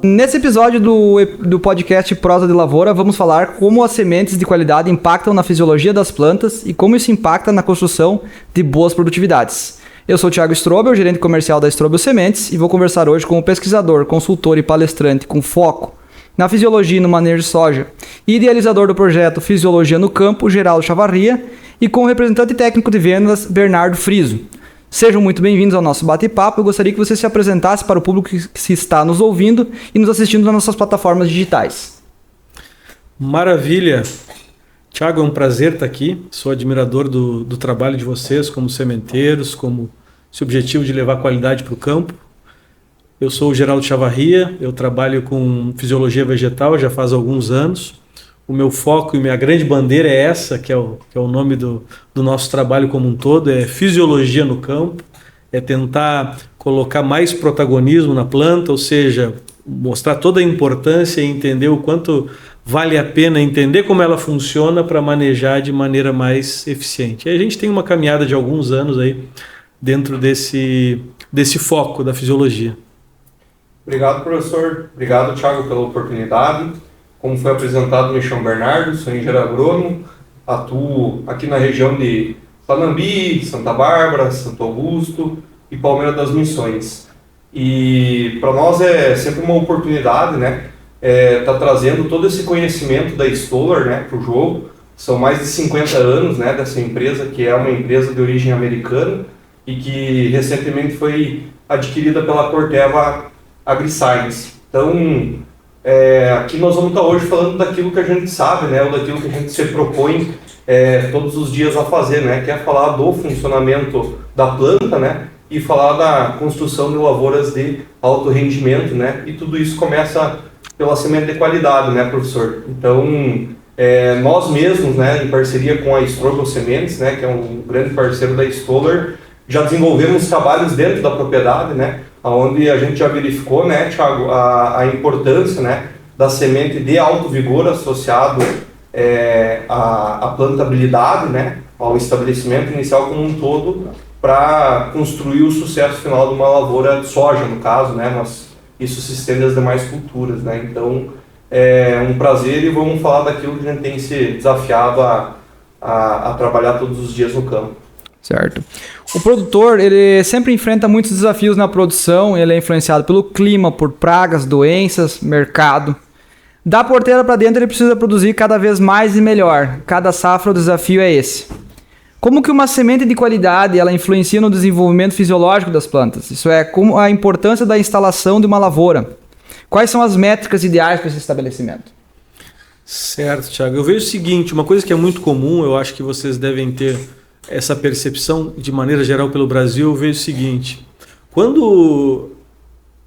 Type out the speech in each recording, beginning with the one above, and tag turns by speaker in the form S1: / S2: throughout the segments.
S1: Nesse episódio do podcast Prosa de Lavoura, vamos falar como as sementes de qualidade impactam na fisiologia das plantas e como isso impacta na construção de boas produtividades. Eu sou o Thiago Strobel, gerente comercial da Strobel Sementes, e vou conversar hoje com o pesquisador, consultor e palestrante com foco na fisiologia e no manejo de soja, e idealizador do projeto Fisiologia no Campo, Geraldo Chavarria, e com o representante técnico de vendas, Bernardo Friso. Sejam muito bem-vindos ao nosso bate-papo. Eu gostaria que você se apresentasse para o público que está nos ouvindo e nos assistindo nas nossas plataformas digitais.
S2: Maravilha! Thiago, é um prazer estar aqui. Sou admirador do trabalho de vocês como sementeiros, como esse objetivo de levar qualidade para o campo. Eu sou o Geraldo Chavarria, eu trabalho com fisiologia vegetal já faz alguns anos. O meu foco e minha grande bandeira é essa, que é o nome do nosso trabalho como um todo, é fisiologia no campo, é tentar colocar mais protagonismo na planta, ou seja, mostrar toda a importância e entender o quanto vale a pena entender como ela funciona para manejar de maneira mais eficiente. E a gente tem uma caminhada de alguns anos aí dentro desse foco da fisiologia.
S3: Obrigado, professor. Obrigado, Thiago, pela oportunidade. Como foi apresentado, me chamo Bernardo, sou engenheiro agrônomo, atuo aqui na região de Panambi, Santa Bárbara, Santo Augusto e Palmeira das Missões. E para nós é sempre uma oportunidade, né, tá trazendo todo esse conhecimento da Stoller, né, para o jogo. São mais de 50 anos, né, dessa empresa, que é uma empresa de origem americana e que recentemente foi adquirida pela Corteva AgriScience. Então, aqui nós vamos estar hoje falando daquilo que a gente sabe, né, ou daquilo que a gente se propõe todos os dias a fazer, né, que é falar do funcionamento da planta, né, e falar da construção de lavouras de alto rendimento, né, e tudo isso começa pela semente de qualidade, né, professor? Então, nós mesmos, né, em parceria com a Strobel Sementes, né, que é um grande parceiro da Stoller, já desenvolvemos trabalhos dentro da propriedade, né, onde a gente já verificou, né, Thiago, a importância, né, da semente de alto vigor associado à plantabilidade, né, ao estabelecimento inicial como um todo, para construir o sucesso final de uma lavoura de soja, no caso, né, mas isso se estende às demais culturas, né. Então é um prazer e vamos falar daquilo que a gente tem se desafiado a trabalhar todos os dias no campo.
S1: Certo. O produtor, ele sempre enfrenta muitos desafios na produção, ele é influenciado pelo clima, por pragas, doenças, mercado. Da porteira para dentro, ele precisa produzir cada vez mais e melhor. Cada safra o desafio é esse. Como que uma semente de qualidade, ela influencia no desenvolvimento fisiológico das plantas? Isso é, como a importância da instalação de uma lavoura. Quais são as métricas ideais para esse estabelecimento?
S2: Certo, Thiago. Eu vejo o seguinte, uma coisa que é muito comum, eu acho que vocês devem ter essa percepção de maneira geral pelo Brasil, eu vejo o seguinte: quando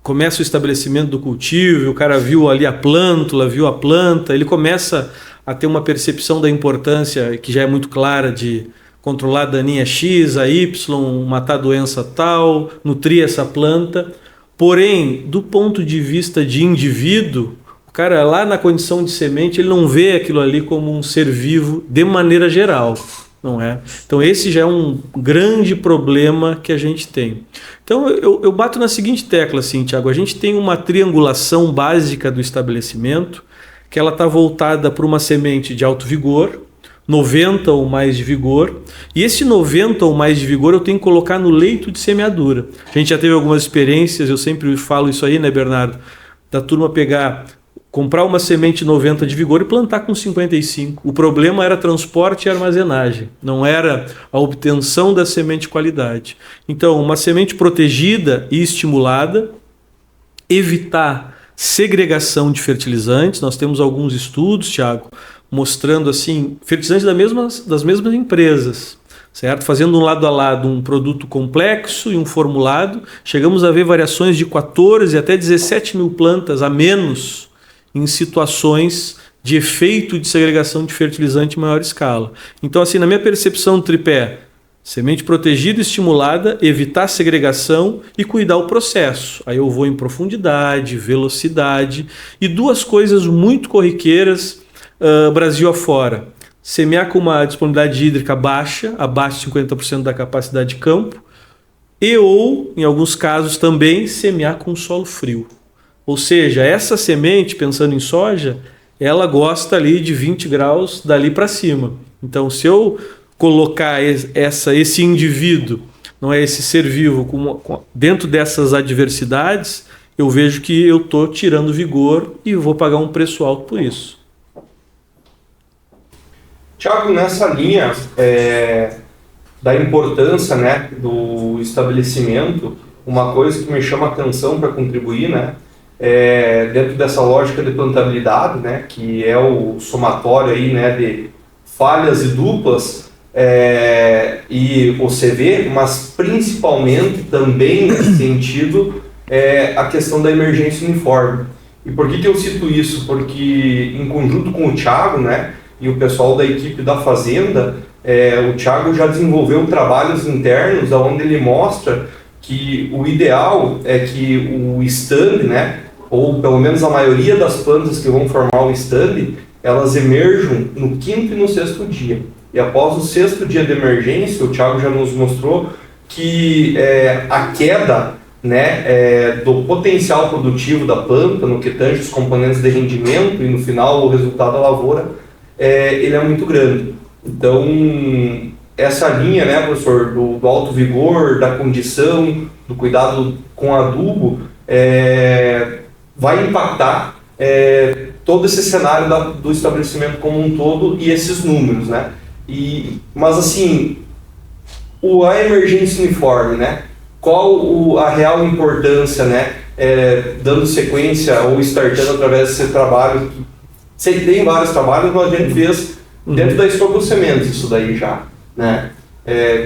S2: começa o estabelecimento do cultivo, o cara viu ali a plântula, viu a planta, ele começa a ter uma percepção da importância que já é muito clara de controlar a daninha X, a Y, matar a doença tal, nutrir essa planta. Porém, do ponto de vista de indivíduo, o cara lá na condição de semente, ele não vê aquilo ali como um ser vivo de maneira geral. Não é? Então esse já é um grande problema que a gente tem. Então eu bato na seguinte tecla, assim, Thiago, a gente tem uma triangulação básica do estabelecimento, que ela está voltada para uma semente de alto vigor, 90 ou mais de vigor, e esse 90 ou mais de vigor eu tenho que colocar no leito de semeadura. A gente já teve algumas experiências, eu sempre falo isso aí, né, Bernardo, da turma comprar uma semente 90 de vigor e plantar com 55. O problema era transporte e armazenagem, não era a obtenção da semente de qualidade. Então, uma semente protegida e estimulada, evitar segregação de fertilizantes. Nós temos alguns estudos, Thiago, mostrando assim, fertilizantes das mesmas empresas, certo? Fazendo um lado a lado um produto complexo e um formulado, chegamos a ver variações de 14 até 17 mil plantas a menos em situações de efeito de segregação de fertilizante em maior escala. Então, assim, na minha percepção do tripé, semente protegida, estimulada, evitar segregação e cuidar o processo. Aí eu vou em profundidade, velocidade e duas coisas muito corriqueiras Brasil afora. Semear com uma disponibilidade hídrica baixa, abaixo de 50% da capacidade de campo, e ou, em alguns casos também, semear com solo frio. Ou seja, essa semente, pensando em soja, ela gosta ali de 20 graus dali para cima. Então, se eu colocar esse indivíduo, não é esse ser vivo, dentro dessas adversidades, eu vejo que eu estou tirando vigor e vou pagar um preço alto por isso.
S3: Tiago, nessa linha da importância, né, do estabelecimento, uma coisa que me chama a atenção para contribuir, né, dentro dessa lógica de plantabilidade, né, que é o somatório aí, né, de falhas e duplas e o CV, mas principalmente também nesse sentido a questão da emergência uniforme. E por que eu cito isso? Porque em conjunto com o Thiago, né, e o pessoal da equipe da Fazenda, o Thiago já desenvolveu trabalhos internos onde ele mostra que o ideal é que o stand, né, ou pelo menos a maioria das plantas que vão formar o stand, elas emerjam no 5º e no 6º dia. E após o 6º dia de emergência, o Thiago já nos mostrou que a queda, né, do potencial produtivo da planta, no que tange os componentes de rendimento e no final o resultado da lavoura, ele é muito grande. Então, essa linha, né, professor, do alto vigor, da condição, do cuidado com adubo, vai impactar todo esse cenário do estabelecimento como um todo e esses números, né? Mas assim, a emergência uniforme, né? Qual a real importância, né? Dando sequência ou startando através desse trabalho, tem vários trabalhos, mas a gente fez dentro da Strobel Sementes isso daí já, né?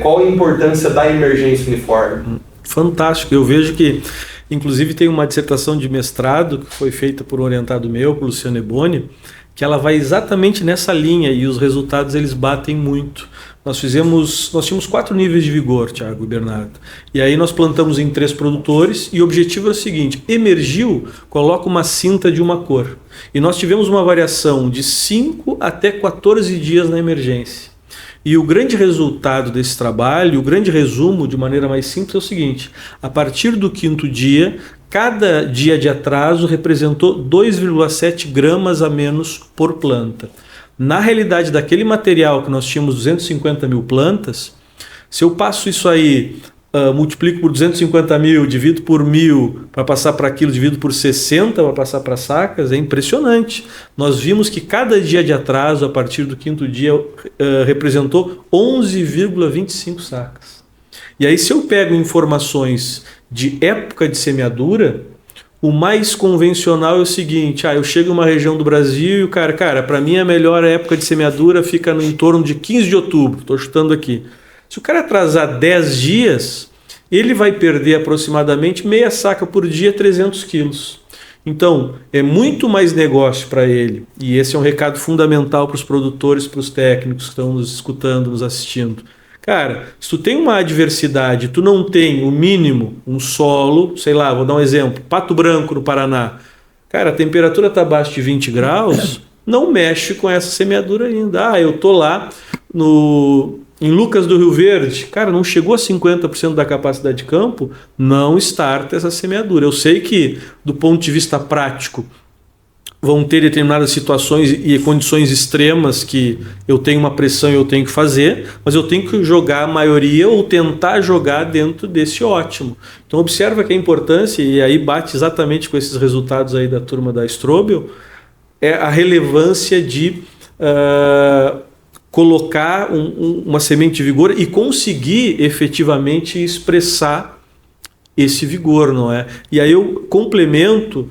S3: Qual a importância da emergência uniforme?
S2: Fantástico, eu vejo que inclusive tem uma dissertação de mestrado que foi feita por um orientado meu, por Luciano Eboni, que ela vai exatamente nessa linha e os resultados eles batem muito. Nós tínhamos 4 níveis de vigor, Thiago e Bernardo. E aí nós plantamos em 3 produtores e o objetivo é o seguinte: emergiu, coloca uma cinta de uma cor. E nós tivemos uma variação de 5 até 14 dias na emergência. E o grande resultado desse trabalho, o grande resumo de maneira mais simples é o seguinte: a partir do 5º dia, cada dia de atraso representou 2,7 gramas a menos por planta. Na realidade daquele material que nós tínhamos 250 mil plantas, se eu passo isso aí, multiplico por 250 mil, divido por 1000 para passar para quilo, divido por 60 para passar para sacas, é impressionante. Nós vimos que cada dia de atraso, a partir do 5º dia, representou 11,25 sacas. E aí se eu pego informações de época de semeadura, o mais convencional é o seguinte: eu chego em uma região do Brasil e o cara, para mim a melhor época de semeadura fica no entorno de 15 de outubro, estou chutando aqui. Se o cara atrasar 10 dias, ele vai perder aproximadamente meia saca por dia, 300 quilos. Então, é muito mais negócio para ele, e esse é um recado fundamental para os produtores, para os técnicos que estão nos escutando, nos assistindo. Cara, se tu tem uma adversidade, tu não tem o mínimo, um solo, sei lá, vou dar um exemplo, Pato Branco no Paraná. Cara, a temperatura está abaixo de 20 graus, não mexe com essa semeadura ainda. Eu tô lá em Lucas do Rio Verde, cara, não chegou a 50% da capacidade de campo, não starta essa semeadura. Eu sei que, do ponto de vista prático, vão ter determinadas situações e condições extremas que eu tenho uma pressão e eu tenho que fazer, mas eu tenho que jogar a maioria ou tentar jogar dentro desse ótimo. Então observa que a importância, e aí bate exatamente com esses resultados aí da turma da Strobel, é a relevância de colocar uma semente de vigor e conseguir efetivamente expressar esse vigor, não é? E aí eu complemento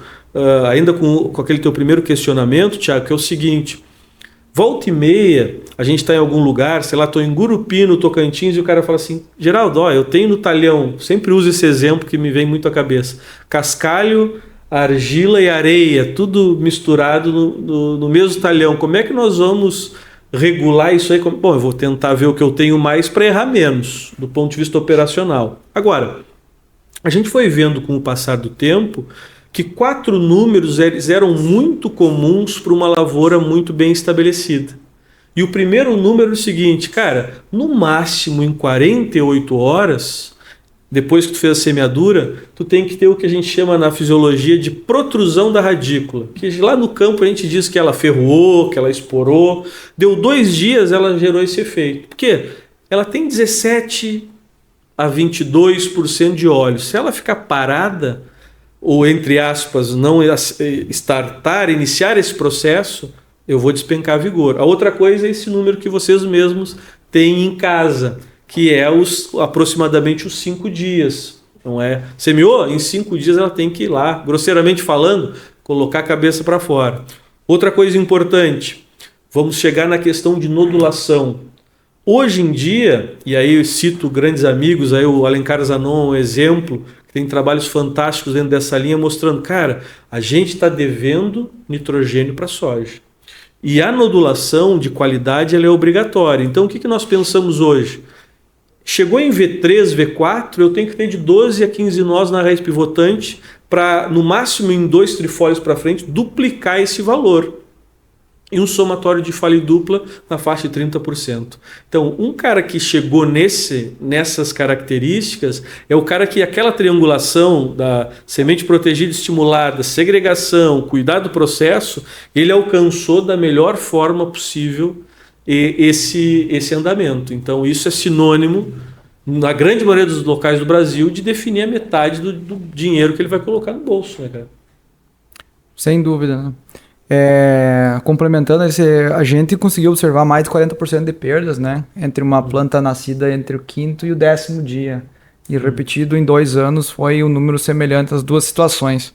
S2: ainda com aquele teu primeiro questionamento, Thiago, que é o seguinte: volta e meia, a gente está em algum lugar, sei lá, estou em Gurupi, no Tocantins, e o cara fala assim: Geraldo, eu tenho no talhão, sempre uso esse exemplo que me vem muito à cabeça, cascalho, argila e areia, tudo misturado no mesmo talhão. Como é que nós vamos regular isso aí? Bom, eu vou tentar ver o que eu tenho mais para errar menos, do ponto de vista operacional. Agora, a gente foi vendo com o passar do tempo que 4 números eram muito comuns para uma lavoura muito bem estabelecida. E o primeiro número é o seguinte: cara, no máximo em 48 horas, depois que tu fez a semeadura, tu tem que ter o que a gente chama na fisiologia de protrusão da radícula, que lá no campo a gente diz que ela ferroou, que ela esporou, deu 2 dias ela gerou esse efeito. Por quê? Ela tem 17 a 22% de óleo. Se ela ficar parada, ou entre aspas, não iniciar esse processo, eu vou despencar vigor. A outra coisa é esse número que vocês mesmos têm em casa, que é aproximadamente os 5 dias. Não é? Semeou? Em 5 dias ela tem que ir lá, grosseiramente falando, colocar a cabeça para fora. Outra coisa importante, vamos chegar na questão de nodulação. Hoje em dia, e aí eu cito grandes amigos, aí o Alencar Zanon, um exemplo, que tem trabalhos fantásticos dentro dessa linha, mostrando, cara, a gente está devendo nitrogênio para a soja. E a nodulação de qualidade ela é obrigatória. Então o que nós pensamos hoje? Chegou em V3, V4, eu tenho que ter de 12 a 15 nós na raiz pivotante para, no máximo em 2 trifólios para frente, duplicar esse valor. E um somatório de falha dupla na faixa de 30%. Então, um cara que chegou nessas características é o cara que aquela triangulação da semente protegida estimulada, segregação, cuidar do processo, ele alcançou da melhor forma possível esse andamento. Então, isso é sinônimo, na grande maioria dos locais do Brasil, de definir a metade do dinheiro que ele vai colocar no bolso, né, cara?
S1: Sem dúvida, né? Complementando, a gente conseguiu observar mais de 40% de perdas, né? Entre uma planta nascida entre o 5º e o 10º dia. E repetido em 2 anos foi um número semelhante às 2 situações.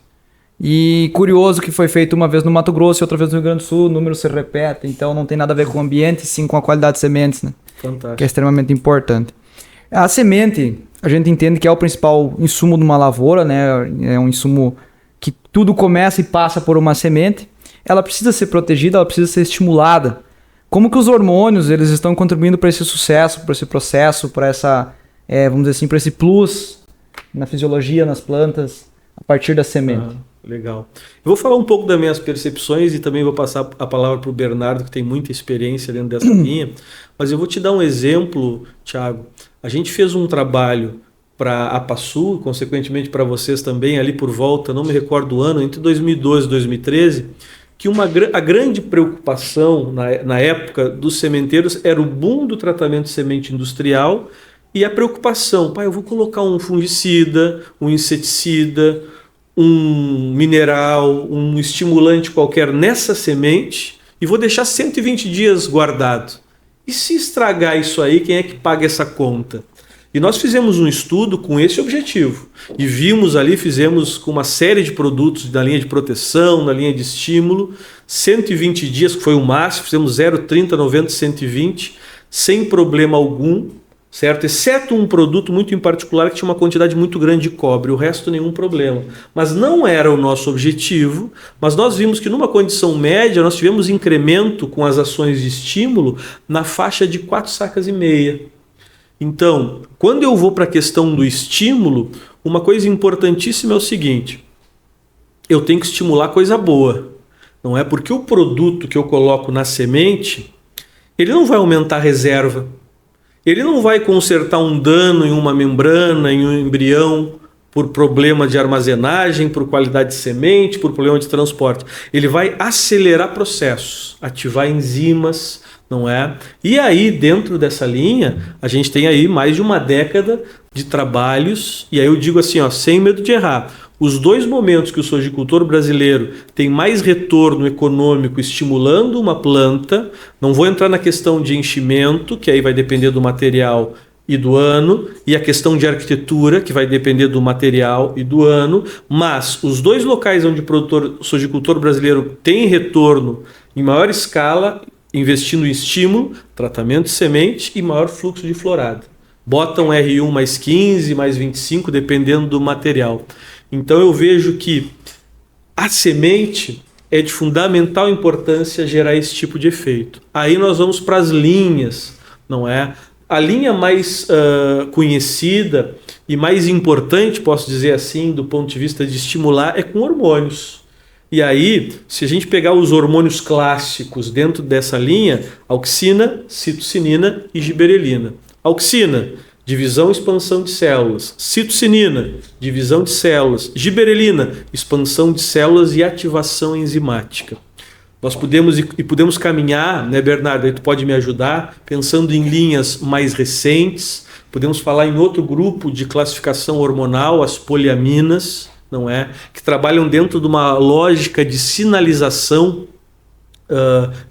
S1: E curioso que foi feito uma vez no Mato Grosso e outra vez no Rio Grande do Sul, o número se repete, então não tem nada a ver com o ambiente, sim com a qualidade de sementes, né?
S2: Fantástico.
S1: Que é extremamente importante. A semente, a gente entende que é o principal insumo de uma lavoura, né? É um insumo que tudo começa e passa por uma semente. Ela precisa ser protegida, ela precisa ser estimulada. Como que os hormônios eles estão contribuindo para esse sucesso, para esse processo, para essa, vamos dizer assim, para esse plus na fisiologia, nas plantas, a partir da semente?
S2: Legal. Eu vou falar um pouco das minhas percepções e também vou passar a palavra para o Bernardo, que tem muita experiência dentro dessa linha. Mas eu vou te dar um exemplo, Thiago. A gente fez um trabalho para a Passul, consequentemente para vocês também, ali por volta, não me recordo o ano, entre 2012 e 2013, que a grande preocupação na época dos sementeiros era o boom do tratamento de semente industrial e a preocupação, eu vou colocar um fungicida, um inseticida, um mineral, um estimulante qualquer nessa semente e vou deixar 120 dias guardado. E se estragar isso aí, quem é que paga essa conta? E nós fizemos um estudo com esse objetivo. E vimos ali, fizemos com uma série de produtos da linha de proteção, na linha de estímulo, 120 dias, que foi o máximo, fizemos 0, 30, 90, 120, sem problema algum, certo? Exceto um produto muito em particular que tinha uma quantidade muito grande de cobre, o resto nenhum problema. Mas não era o nosso objetivo, mas nós vimos que numa condição média nós tivemos incremento com as ações de estímulo na faixa de 4,5 sacas. Então, quando eu vou para a questão do estímulo, uma coisa importantíssima é o seguinte, eu tenho que estimular coisa boa. Não é porque o produto que eu coloco na semente, ele não vai aumentar a reserva, ele não vai consertar um dano em uma membrana, em um embrião, por problema de armazenagem, por qualidade de semente, por problema de transporte. Ele vai acelerar processos, ativar enzimas, não é? E aí, dentro dessa linha, a gente tem aí mais de uma década de trabalhos, e aí eu digo assim, sem medo de errar, os 2 momentos que o sojicultor brasileiro tem mais retorno econômico estimulando uma planta, não vou entrar na questão de enchimento, que aí vai depender do material e do ano, e a questão de arquitetura, que vai depender do material e do ano, mas os 2 locais onde o sojicultor brasileiro tem retorno em maior escala, investindo em estímulo, tratamento de semente e maior fluxo de florada. Botam R1 mais 15, mais 25, dependendo do material. Então eu vejo que a semente é de fundamental importância gerar esse tipo de efeito. Aí nós vamos para as linhas, não é? A linha mais conhecida e mais importante, posso dizer assim, do ponto de vista de estimular, é com hormônios. E aí, se a gente pegar os hormônios clássicos dentro dessa linha, auxina, citocinina e giberelina. Auxina, divisão e expansão de células. Citocinina, divisão de células. Giberelina, expansão de células e ativação enzimática. Nós podemos caminhar, né, Bernardo? Aí tu pode me ajudar, pensando em linhas mais recentes. Podemos falar em outro grupo de classificação hormonal, as poliaminas, não é? Que trabalham dentro de uma lógica de sinalização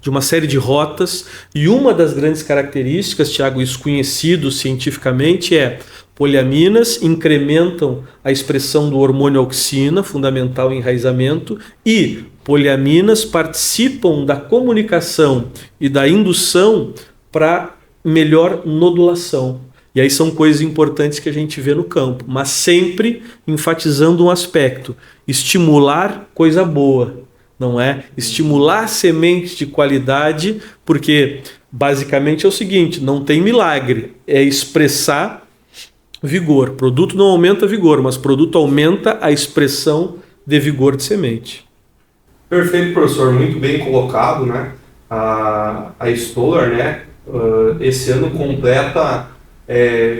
S2: de uma série de rotas. E uma das grandes características, Tiago, isso conhecido cientificamente, é poliaminas incrementam a expressão do hormônio auxina, fundamental em enraizamento, e poliaminas participam da comunicação e da indução para melhor nodulação. E aí são coisas importantes que a gente vê no campo, mas sempre enfatizando um aspecto: estimular coisa boa, não é? Estimular sementes de qualidade, porque basicamente é o seguinte, não tem milagre, é expressar vigor. Produto não aumenta vigor, mas produto aumenta a expressão de vigor de semente.
S3: Perfeito, professor, muito bem colocado, né? A Stoller, né, esse ano completa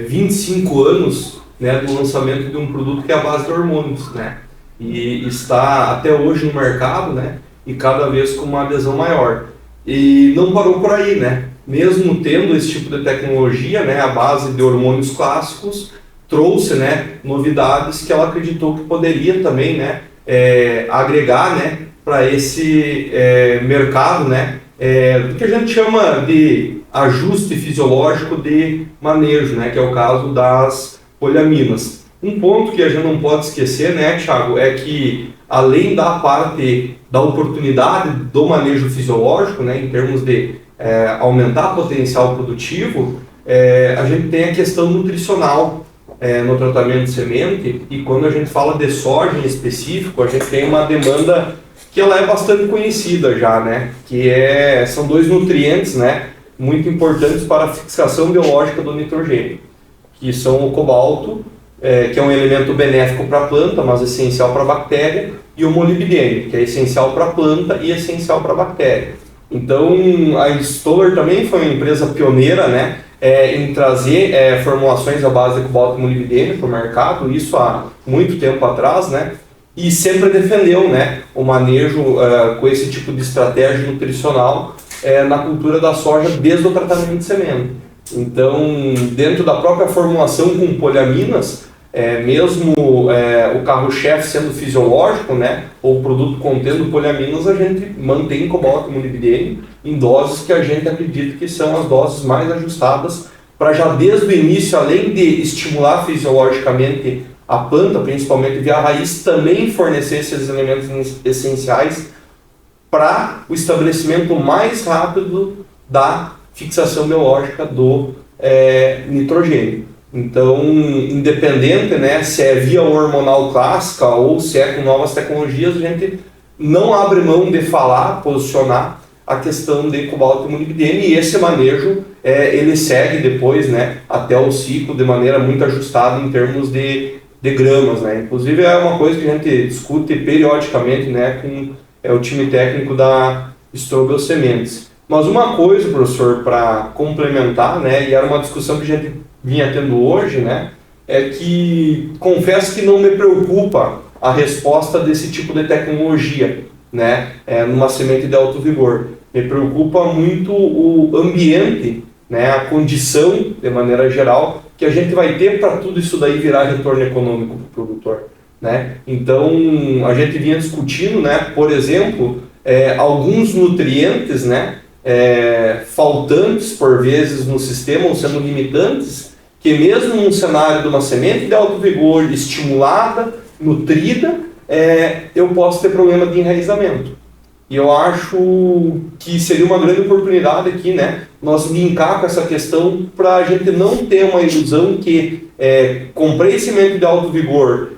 S3: 25 anos, né, do lançamento de um produto que é a base de hormônios, né? E está até hoje no mercado, né? E cada vez com uma adesão maior. E não parou por aí, né? Mesmo tendo esse tipo de tecnologia, né, a base de hormônios clássicos trouxe, né, novidades que ela acreditou que poderia também, né, agregar, né, para esse mercado, né, do que a gente chama de ajuste fisiológico de manejo, né, que é o caso das poliaminas. Um ponto que a gente não pode esquecer, né, Thiago, é que além da parte da oportunidade do manejo fisiológico, né, em termos de aumentar o potencial produtivo, a gente tem a questão nutricional no tratamento de semente, e quando a gente fala de soja em específico, a gente tem uma demanda que ela é bastante conhecida já, né, que são dois nutrientes, né, muito importantes para a fixação biológica do nitrogênio, que são o cobalto, que é um elemento benéfico para a planta, mas essencial para a bactéria, e o molibdênio, que é essencial para a planta e essencial para a bactéria. Então, a Stoller também foi uma empresa pioneira, né, em trazer formulações à base de cobalto e molibdênio para o mercado, isso há muito tempo atrás, né, e sempre defendeu, né, o manejo com esse tipo de estratégia nutricional na cultura da soja desde o tratamento de semente. Então, dentro da própria formulação com poliaminas, mesmo o carro-chefe sendo fisiológico, né, ou o produto contendo poliaminas, a gente mantém cobalto e molibdênio em doses que a gente acredita que são as doses mais ajustadas para já desde o início, além de estimular fisiologicamente a planta, principalmente via raiz, também fornecer esses elementos essenciais para o estabelecimento mais rápido da fixação biológica do nitrogênio. Então, independente, né, se é via hormonal clássica ou se é com novas tecnologias, a gente não abre mão de falar, posicionar a questão de cobalto e molibdênio, e esse manejo ele segue depois, né, até o ciclo de maneira muito ajustada em termos de gramas, né. Inclusive é uma coisa que a gente discute periodicamente, né, com o time técnico da Strobel Sementes. Mas uma coisa, professor, para complementar, né, e era uma discussão que a gente vinha tendo hoje, né, é que confesso que não me preocupa a resposta desse tipo de tecnologia, né, numa semente de alto vigor. Me preocupa muito o ambiente, né, a condição, de maneira geral, que a gente vai ter para tudo isso daí virar retorno econômico para o produtor, né? Então, a gente vinha discutindo, né, por exemplo, alguns nutrientes, né, faltantes por vezes no sistema ou sendo limitantes, que mesmo num cenário de uma semente de alto vigor, estimulada, nutrida, eu posso ter problema de enraizamento. E eu acho que seria uma grande oportunidade aqui, né, nós linkar com essa questão para a gente não ter uma ilusão que comprei semente de alto vigor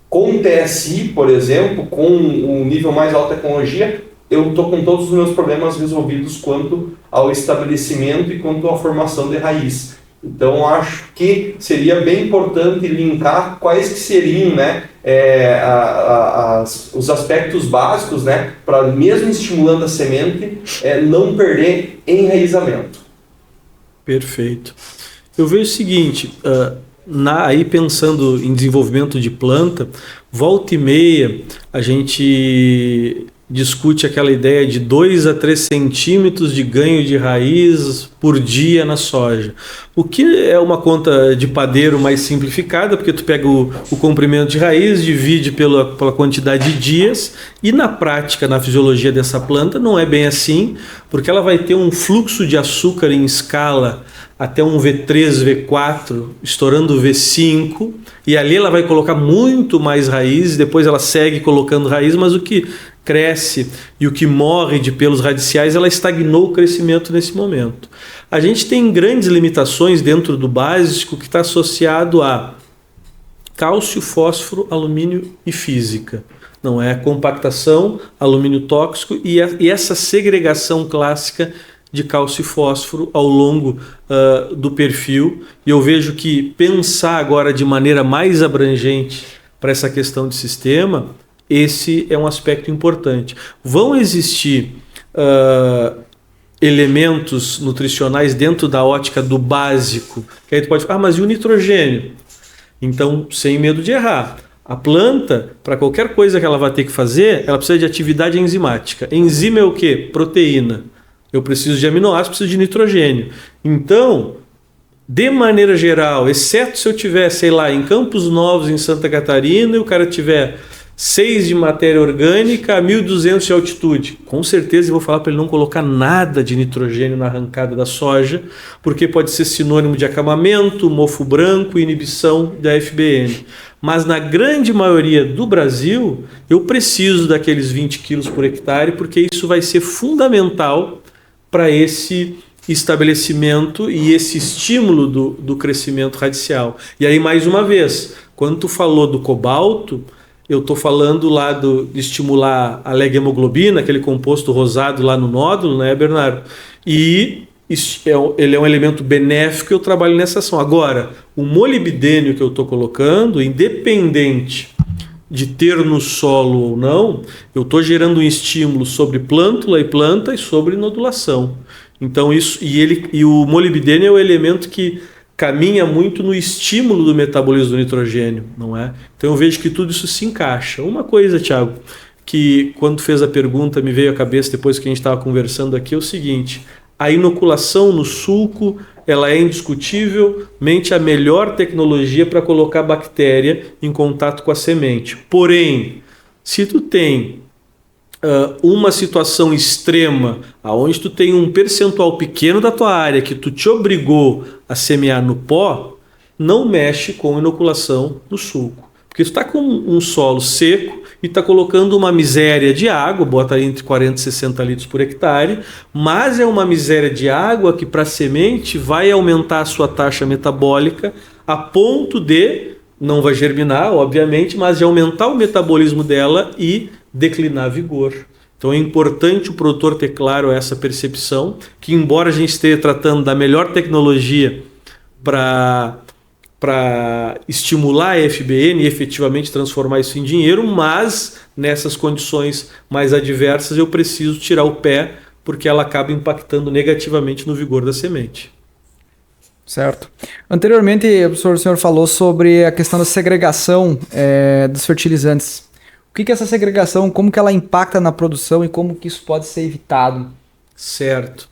S3: com TSI, por exemplo, com um nível mais alta tecnologia, eu estou com todos os meus problemas resolvidos quanto ao estabelecimento e quanto à formação de raiz. Então, acho que seria bem importante linkar quais que seriam, né, os aspectos básicos, né, para mesmo estimulando a semente, não perder enraizamento.
S2: Perfeito. Eu vejo o seguinte, aí pensando em desenvolvimento de planta, volta e meia a gente discute aquela ideia de 2 a 3 centímetros de ganho de raiz por dia na soja. O que é uma conta de padeiro mais simplificada, porque tu pega o comprimento de raiz, divide pela quantidade de dias, e na prática, na fisiologia dessa planta, não é bem assim, porque ela vai ter um fluxo de açúcar em escala até um V3, V4, estourando o V5, e ali ela vai colocar muito mais raiz, depois ela segue colocando raiz, mas o que cresce e o que morre de pelos radiciais, ela estagnou o crescimento nesse momento. A gente tem grandes limitações dentro do básico que está associado a cálcio, fósforo, alumínio e física. Não é compactação, alumínio tóxico e essa segregação clássica de cálcio e fósforo ao longo do perfil. E eu vejo que pensar agora de maneira mais abrangente para essa questão de sistema, esse é um aspecto importante. Vão existir elementos nutricionais dentro da ótica do básico, que aí tu pode falar, mas e o nitrogênio? Então, sem medo de errar. A planta, para qualquer coisa que ela vai ter que fazer, ela precisa de atividade enzimática. Enzima é o quê? Proteína. Eu preciso de aminoácidos, preciso de nitrogênio. Então, de maneira geral, exceto se eu tiver, sei lá, em Campos Novos, em Santa Catarina, e o cara tiver 6 de matéria orgânica a 1.200 de altitude, com certeza eu vou falar para ele não colocar nada de nitrogênio na arrancada da soja, porque pode ser sinônimo de acamamento, mofo branco e inibição da FBN. Mas na grande maioria do Brasil, eu preciso daqueles 20 quilos por hectare, porque isso vai ser fundamental para esse estabelecimento e esse estímulo do crescimento radicial. E aí, mais uma vez, quando tu falou do cobalto, eu estou falando lá de estimular a leg-hemoglobina, aquele composto rosado lá no nódulo, né, Bernardo? E ele é um elemento benéfico e eu trabalho nessa ação. Agora, o molibdênio que eu estou colocando, independente de ter no solo ou não, eu estou gerando um estímulo sobre plântula e planta e sobre nodulação. Então isso e o molibdênio é o elemento que caminha muito no estímulo do metabolismo do nitrogênio, não é? Então eu vejo que tudo isso se encaixa. Uma coisa, Thiago, que quando fez a pergunta me veio à cabeça depois que a gente estava conversando aqui é o seguinte: a inoculação no sulco, ela é indiscutivelmente a melhor tecnologia para colocar a bactéria em contato com a semente. Porém, se tu tem uma situação extrema, onde tu tem um percentual pequeno da tua área que tu te obrigou a semear no pó, não mexe com inoculação no sulco. Porque tu está com um solo seco e está colocando uma miséria de água, bota aí entre 40 e 60 litros por hectare, mas é uma miséria de água que para a semente vai aumentar a sua taxa metabólica a ponto de, não vai germinar, obviamente, mas de aumentar o metabolismo dela e declinar vigor. Então é importante o produtor ter claro essa percepção, que embora a gente esteja tratando da melhor tecnologia para estimular a FBN e efetivamente transformar isso em dinheiro, mas nessas condições mais adversas eu preciso tirar o pé, porque ela acaba impactando negativamente no vigor da semente.
S1: Certo. Anteriormente, professor, o senhor falou sobre a questão da segregação dos fertilizantes. O que é essa segregação, como que ela impacta na produção e como que isso pode ser evitado?
S2: Certo.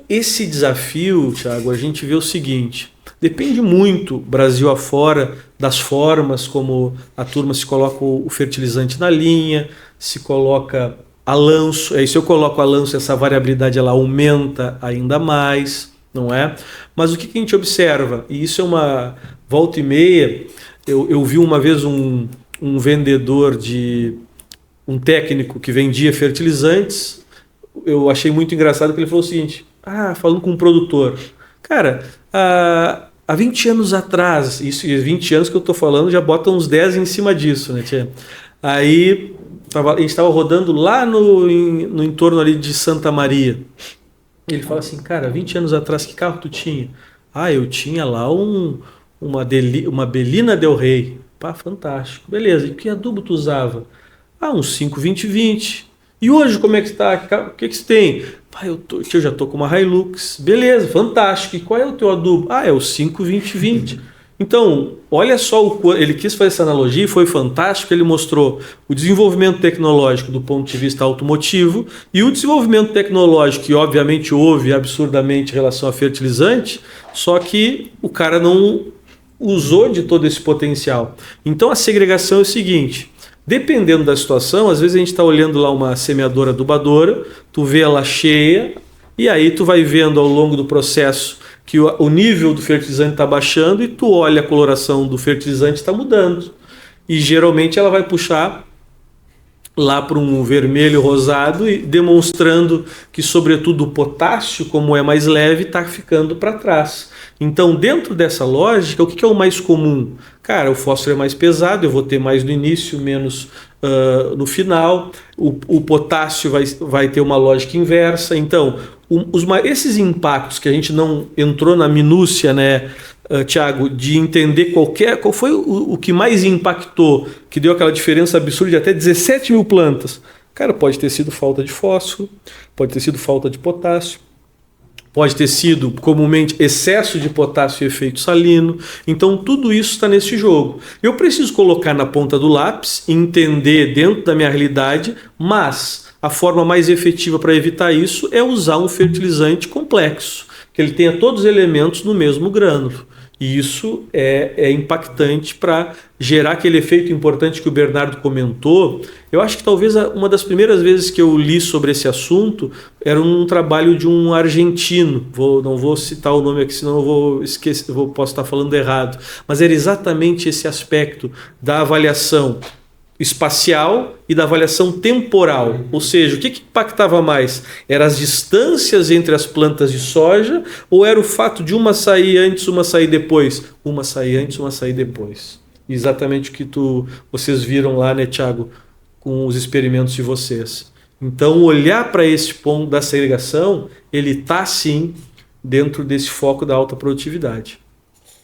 S2: Esse desafio, Thiago, a gente vê o seguinte: depende muito, Brasil afora, das formas como a turma se coloca o fertilizante na linha, se coloca a lanço. Se eu coloco a lanço, essa variabilidade ela aumenta ainda mais, não é? Mas o que a gente observa? E isso é uma volta e meia. Eu vi uma vez um vendedor um técnico que vendia fertilizantes. Eu achei muito engraçado que ele falou o seguinte: falando com um produtor, cara, há 20 anos atrás, isso 20 anos que eu estou falando, já bota uns 10 em cima disso, né, tia? Aí a gente estava rodando lá no entorno ali de Santa Maria. Ele fala assim: cara, 20 anos atrás, que carro tu tinha? Eu tinha lá uma Belina Del Rey. Fantástico. Beleza. E que adubo tu usava? Uns 5-20-20. E hoje como é que está? O que você tem? Eu já tô com uma Hilux. Beleza, fantástico. E qual é o teu adubo? É o 5-20-20. Então, olha só, ele quis fazer essa analogia e foi fantástico. Ele mostrou o desenvolvimento tecnológico do ponto de vista automotivo e o desenvolvimento tecnológico que obviamente houve absurdamente em relação a fertilizante, só que o cara não usou de todo esse potencial. Então, a segregação é o seguinte: dependendo da situação, às vezes a gente está olhando lá uma semeadora adubadora, tu vê ela cheia, e aí tu vai vendo ao longo do processo que o nível do fertilizante está baixando e tu olha a coloração do fertilizante está mudando. E geralmente ela vai puxar lá para um vermelho rosado, e demonstrando que, sobretudo, o potássio, como é mais leve, está ficando para trás. Então, dentro dessa lógica, o que é o mais comum? Cara, o fósforo é mais pesado, eu vou ter mais no início, menos no final. O potássio vai ter uma lógica inversa. Então, esses impactos que a gente não entrou na minúcia, né, Tiago, de entender qual foi o que mais impactou, que deu aquela diferença absurda de até 17 mil plantas. Cara, pode ter sido falta de fósforo, pode ter sido falta de potássio, pode ter sido comumente excesso de potássio e efeito salino. Então tudo isso está nesse jogo. Eu preciso colocar na ponta do lápis, entender dentro da minha realidade, mas a forma mais efetiva para evitar isso é usar um fertilizante complexo, que ele tenha todos os elementos no mesmo grânulo. E isso é impactante para gerar aquele efeito importante que o Bernardo comentou. Eu acho que talvez uma das primeiras vezes que eu li sobre esse assunto era um trabalho de um argentino. Não vou citar o nome aqui, senão eu vou esquecer, posso estar falando errado. Mas era exatamente esse aspecto da avaliação espacial e da avaliação temporal. Ou seja, o que impactava mais? Eram as distâncias entre as plantas de soja, ou era o fato de uma sair antes, uma sair depois? Uma sair antes, uma sair depois. Exatamente o que vocês viram lá, né, Tiago, com os experimentos de vocês. Então, olhar para esse ponto da segregação, ele está sim dentro desse foco da alta produtividade.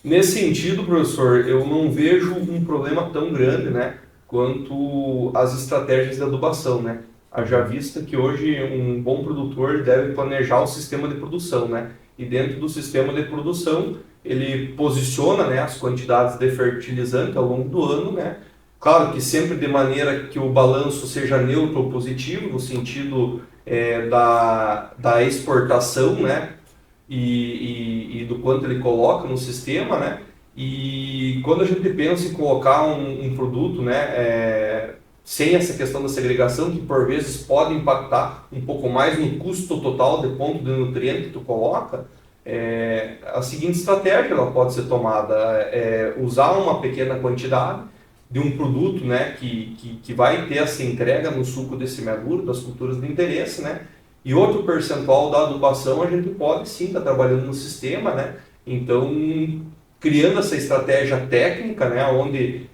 S3: Nesse sentido, professor, eu não vejo um problema tão grande, né, quanto as estratégias de adubação, né? Haja vista que hoje um bom produtor deve planejar o sistema de produção, né? E dentro do sistema de produção ele posiciona, né, as quantidades de fertilizante ao longo do ano, né? Claro que sempre de maneira que o balanço seja neutro ou positivo, no sentido da exportação, né? E do quanto ele coloca no sistema, né? E quando a gente pensa em colocar um produto, né, sem essa questão da segregação, que por vezes pode impactar um pouco mais no custo total de ponto de nutriente que tu coloca, a seguinte estratégia ela pode ser tomada: usar uma pequena quantidade de um produto, né, que vai ter essa entrega no suco de semeadura das culturas de interesse, né, e outro percentual da adubação a gente pode sim estar trabalhando no sistema, né. Então, criando essa estratégia técnica, né, onde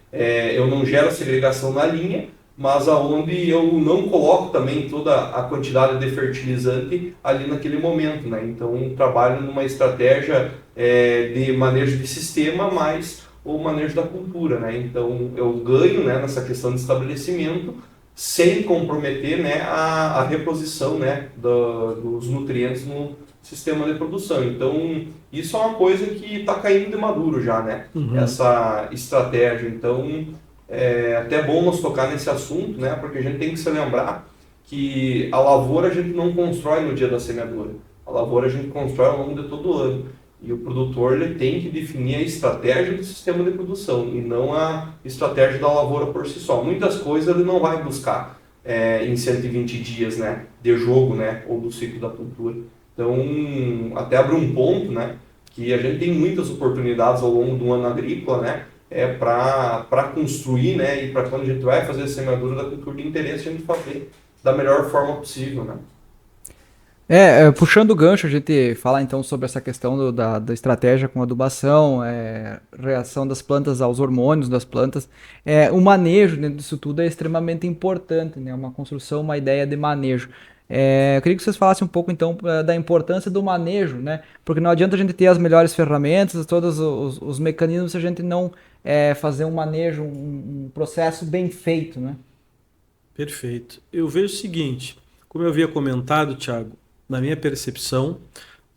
S3: eu não gero segregação na linha, mas aonde eu não coloco também toda a quantidade de fertilizante ali naquele momento, né? Então, trabalho numa estratégia de manejo de sistema mais o manejo da cultura, né? Então, eu ganho, né, nessa questão de estabelecimento sem comprometer, né, a reposição, né, dos nutrientes no sistema de produção. Então, isso é uma coisa que está caindo de maduro já, né? Uhum. Essa estratégia. Então, é até bom nós tocar nesse assunto, né? Porque a gente tem que se lembrar que a lavoura a gente não constrói no dia da semeadura. A lavoura a gente constrói ao longo de todo o ano. E o produtor ele tem que definir a estratégia do sistema de produção e não a estratégia da lavoura por si só. Muitas coisas ele não vai buscar em 120 dias, né, de jogo, né, ou do ciclo da cultura. Então, até abre um ponto, né, que a gente tem muitas oportunidades ao longo do ano agrícola, né, para construir, né, e para quando a gente vai fazer a semeadura da cultura de interesse, a gente fazer da melhor forma possível, né.
S1: Puxando o gancho, a gente fala então sobre essa questão da estratégia com adubação, reação das plantas aos hormônios das plantas. O manejo dentro disso tudo é extremamente importante, né? Uma construção, uma ideia de manejo. Eu queria que vocês falassem um pouco então da importância do manejo, né? Porque não adianta a gente ter as melhores ferramentas, todos os mecanismos, se a gente não fazer um manejo, um processo bem feito, né?
S2: Perfeito. Eu vejo o seguinte, como eu havia comentado, Thiago, na minha percepção,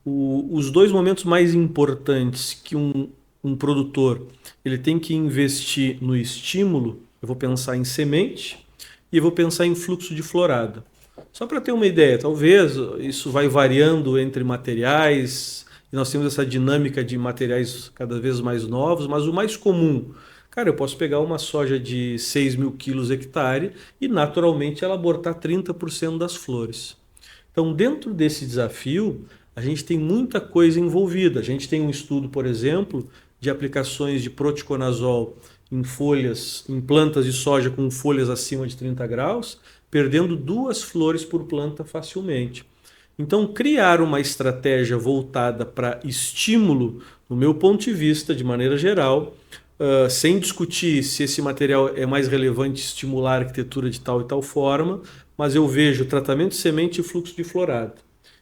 S2: os dois momentos mais importantes que um produtor ele tem que investir no estímulo, eu vou pensar em semente e eu vou pensar em fluxo de florada. Só para ter uma ideia, talvez isso vai variando entre materiais, e nós temos essa dinâmica de materiais cada vez mais novos, mas o mais comum, cara, eu posso pegar uma soja de 6.000 quilos hectare e naturalmente ela abortar 30% das flores. Então, dentro desse desafio, a gente tem muita coisa envolvida. A gente tem um estudo, por exemplo, de aplicações de proticonazol em folhas, em plantas de soja com folhas acima de 30 graus, perdendo 2 flores por planta facilmente. Então, criar uma estratégia voltada para estímulo, no meu ponto de vista, de maneira geral, sem discutir se esse material é mais relevante estimular a arquitetura de tal e tal forma, mas eu vejo tratamento de semente e fluxo de florada.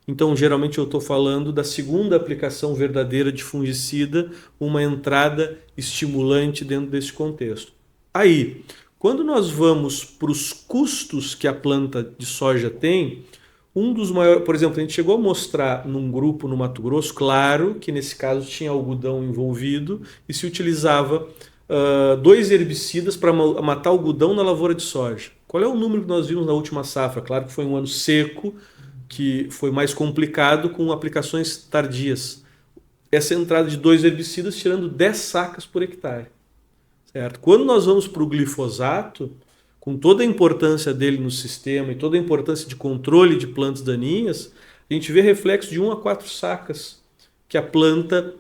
S2: Então, geralmente eu estou falando da segunda aplicação verdadeira de fungicida, uma entrada estimulante dentro desse contexto. Aí, quando nós vamos para os custos que a planta de soja tem, um dos maiores, por exemplo, a gente chegou a mostrar num grupo no Mato Grosso, claro que nesse caso tinha algodão envolvido e se utilizava 2 herbicidas para matar algodão na lavoura de soja. Qual é o número que nós vimos na última safra? Claro que foi um ano seco, que foi mais complicado com aplicações tardias. Essa entrada de 2 herbicidas tirando 10 sacas por hectare. Certo? Quando nós vamos para o glifosato, com toda a importância dele no sistema e toda a importância de controle de plantas daninhas, a gente vê reflexo de 1 a 4 sacas que a planta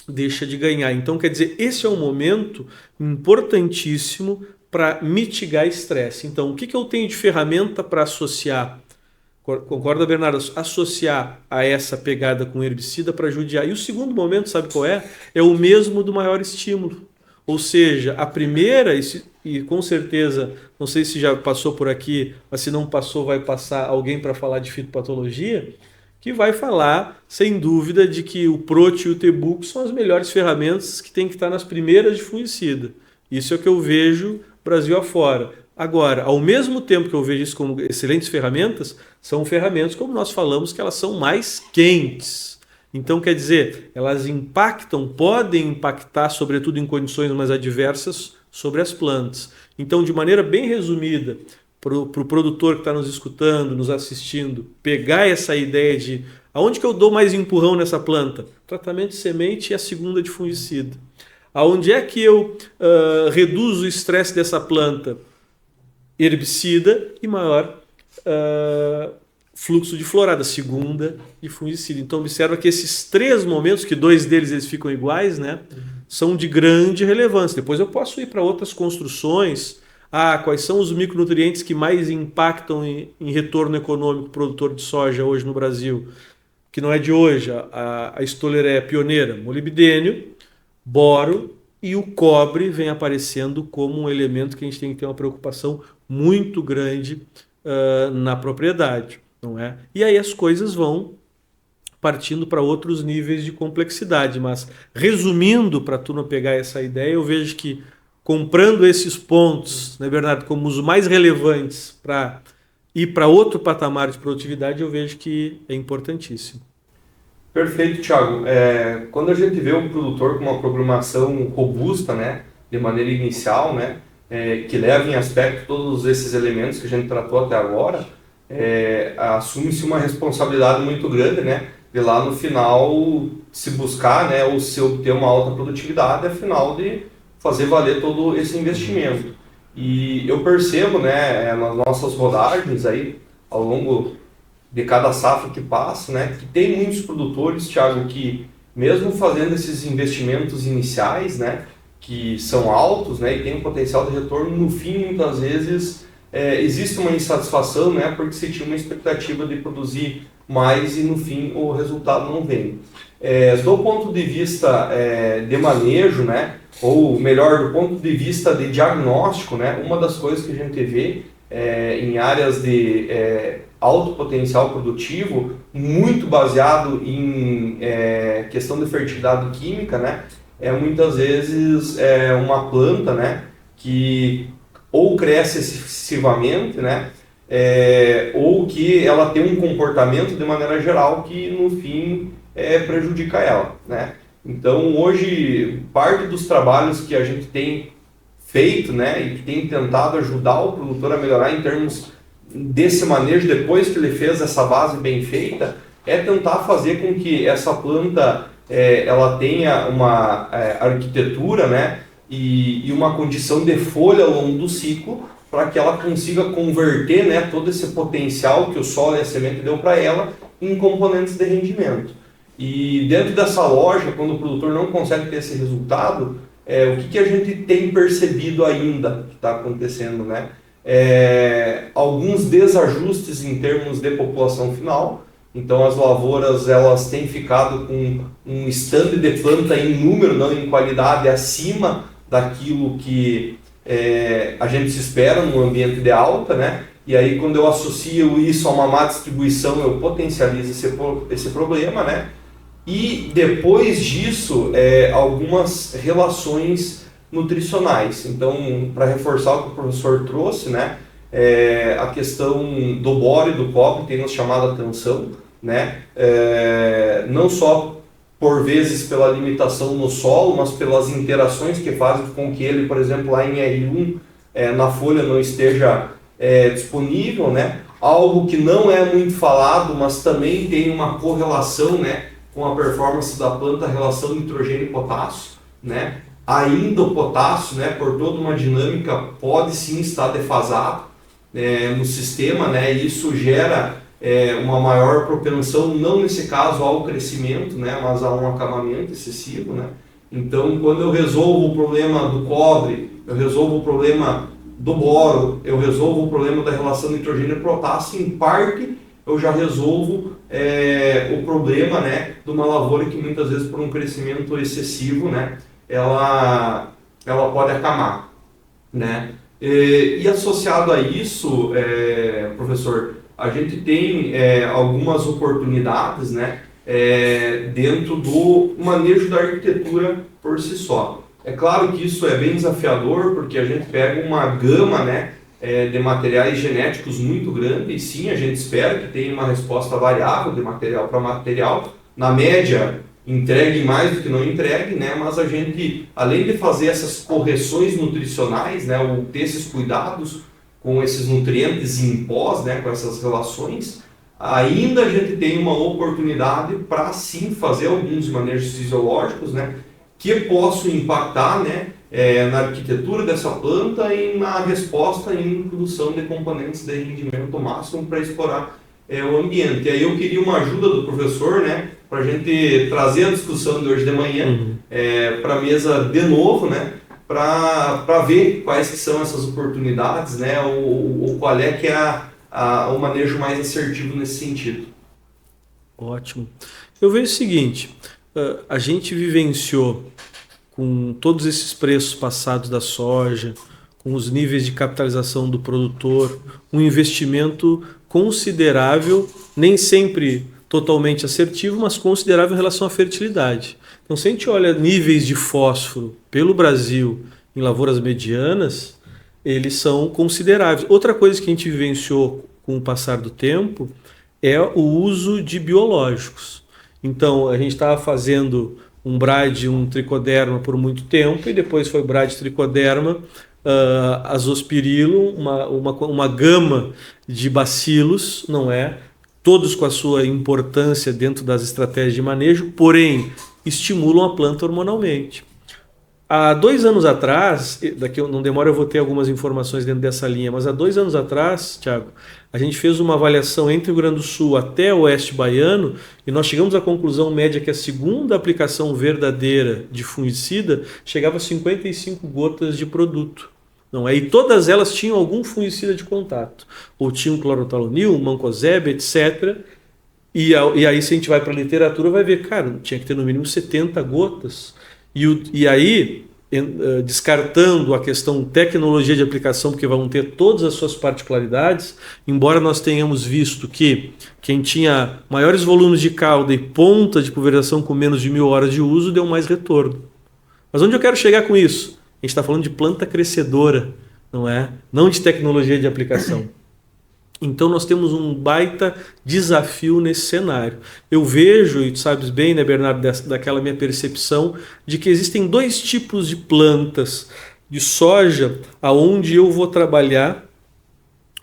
S2: deixa de ganhar. Então, quer dizer, esse é um momento importantíssimo para mitigar estresse. Então, o que eu tenho de ferramenta para associar? Concorda, Bernardo? Associar a essa pegada com herbicida para judiar. E o segundo momento, sabe qual é? É o mesmo do maior estímulo. Ou seja, a primeira, e com certeza, não sei se já passou por aqui, mas se não passou, vai passar alguém para falar de fitopatologia, que vai falar, sem dúvida, de que o Prot e o Tebuco são as melhores ferramentas que tem que estar nas primeiras de fungicida. Isso é o que eu vejo Brasil afora. Agora, ao mesmo tempo que eu vejo isso como excelentes ferramentas, são ferramentas, como nós falamos, que elas são mais quentes. Então, quer dizer, elas impactam, podem impactar, sobretudo em condições mais adversas, sobre as plantas. Então, de maneira bem resumida, para o produtor que está nos escutando, nos assistindo, pegar essa ideia de aonde que eu dou mais empurrão nessa planta? Tratamento de semente e a segunda de fungicida. Aonde é que eu reduzo o estresse dessa planta? Herbicida e maior fluxo de florada, segunda e fungicida. Então observa que esses 3 momentos, que 2 deles eles ficam iguais, né, são de grande relevância. Depois eu posso ir para outras construções. Quais são os micronutrientes que mais impactam em retorno econômico do produtor de soja hoje no Brasil? Que não é de hoje, a Stoller é pioneira. Molibdênio, boro e o cobre vem aparecendo como um elemento que a gente tem que ter uma preocupação muito grande na propriedade. Não é? E aí as coisas vão partindo para outros níveis de complexidade. Mas, resumindo, para a turma pegar essa ideia, eu vejo que comprando esses pontos, né, Bernardo, como os mais relevantes para ir para outro patamar de produtividade, eu vejo que é importantíssimo.
S3: Perfeito, Thiago. Quando a gente vê um produtor com uma programação robusta, né, de maneira inicial, né, que leva em aspecto todos esses elementos que a gente tratou até agora, assume-se uma responsabilidade muito grande, né, de lá no final se buscar, né, ou se obter uma alta produtividade, afinal de fazer valer todo esse investimento. E eu percebo, né, nas nossas rodagens aí, ao longo de cada safra que passa, né, que tem muitos produtores, Thiago, que mesmo fazendo esses investimentos iniciais, né, que são altos, né, e tem um potencial de retorno, no fim, muitas vezes, existe uma insatisfação, né, porque se tinha uma expectativa de produzir mais e no fim o resultado não vem. Do ponto de vista de manejo, né, ou melhor, do ponto de vista de diagnóstico, né, uma das coisas que a gente vê em áreas de alto potencial produtivo, muito baseado em questão de fertilidade química, né, muitas vezes uma planta, né, que ou cresce excessivamente, né, ou que ela tem um comportamento de maneira geral que no fim prejudica ela, né? Então hoje parte dos trabalhos que a gente tem feito, né, e que tem tentado ajudar o produtor a melhorar em termos desse manejo, depois que ele fez essa base bem feita, é tentar fazer com que essa planta ela tenha uma arquitetura, né, e uma condição de folha ao longo do ciclo, para que ela consiga converter, né, todo esse potencial que o solo e a semente deu para ela em componentes de rendimento. E dentro dessa loja, quando o produtor não consegue ter esse resultado, o que a gente tem percebido ainda que está acontecendo, né? Alguns desajustes em termos de população final. Então as lavouras elas têm ficado com um stand de planta em número, não em qualidade, acima daquilo que a gente se espera num ambiente de alta, né? E aí quando eu associo isso a uma má distribuição, eu potencializo esse problema, né? E depois disso, algumas relações nutricionais. Então, para reforçar o que o professor trouxe, né, a questão do boro e do cobre tem nos chamado a atenção, né, não só por vezes pela limitação no solo, mas pelas interações que fazem com que ele, por exemplo, lá em R1, na folha não esteja disponível, né, algo que não é muito falado, mas também tem uma correlação, né, com a performance da planta, a relação nitrogênio e potássio, né? Ainda o potássio, né, por toda uma dinâmica, pode sim estar defasado no sistema, né? E isso gera uma maior propensão, não nesse caso ao crescimento, né, mas a um acabamento excessivo, né? Então, quando eu resolvo o problema do cobre, eu resolvo o problema do boro, eu resolvo o problema da relação nitrogênio e potássio, em parte eu já resolvo o problema, né, de uma lavoura que muitas vezes por um crescimento excessivo, né, ela pode acamar, né? E associado a isso, professor, a gente tem algumas oportunidades, né, dentro do manejo da arquitetura por si só. É claro que isso é bem desafiador, porque a gente pega uma gama, né, de materiais genéticos muito grande, e sim, a gente espera que tenha uma resposta variável de material para material, na média entregue mais do que não entregue, né? Mas a gente, além de fazer essas correções nutricionais, né, ou ter esses cuidados com esses nutrientes em pós, né, com essas relações, ainda a gente tem uma oportunidade para sim fazer alguns manejos fisiológicos, né, que possam impactar, né, na arquitetura dessa planta e na resposta em produção de componentes de rendimento máximo para explorar o ambiente. E aí eu queria uma ajuda do professor, né, para a gente trazer a discussão de hoje de manhã para a mesa de novo, né, para ver quais que são essas oportunidades, né, ou qual é que é o manejo mais assertivo nesse sentido.
S2: Ótimo. Eu vejo o seguinte, a gente vivenciou com todos esses preços passados da soja, com os níveis de capitalização do produtor, um investimento considerável, nem sempre totalmente assertivo, mas considerável em relação à fertilidade. Então, se a gente olha níveis de fósforo pelo Brasil em lavouras medianas, eles são consideráveis. Outra coisa que a gente vivenciou com o passar do tempo é o uso de biológicos. Então, a gente estava fazendo um brade, um tricoderma por muito tempo, e depois foi brade tricoderma, azospirilo, uma gama de bacilos, não é? Todos com a sua importância dentro das estratégias de manejo, porém estimulam a planta hormonalmente. Há 2 anos atrás, daqui não demora, eu vou ter algumas informações dentro dessa linha, mas há 2 anos atrás, Thiago, a gente fez uma avaliação entre o Rio Grande do Sul até o oeste baiano e nós chegamos à conclusão média que a segunda aplicação verdadeira de fungicida chegava a 55 gotas de produto. Não é? E todas elas tinham algum fungicida de contato, ou tinham clorotalonil, mancozeb, etc. E aí, se a gente vai para a literatura, vai ver, cara, tinha que ter no mínimo 70 gotas. E aí, descartando a questão tecnologia de aplicação, porque vão ter todas as suas particularidades, embora nós tenhamos visto que quem tinha maiores volumes de cauda e ponta de pulverização com menos de 1000 horas de uso, deu mais retorno. Mas onde eu quero chegar com isso? A gente está falando de planta crescedora, não é? Não de tecnologia de aplicação. Então nós temos um baita desafio nesse cenário. Eu vejo, e tu sabes bem, né, Bernardo, daquela minha percepção, de que existem 2 tipos de plantas de soja aonde eu vou trabalhar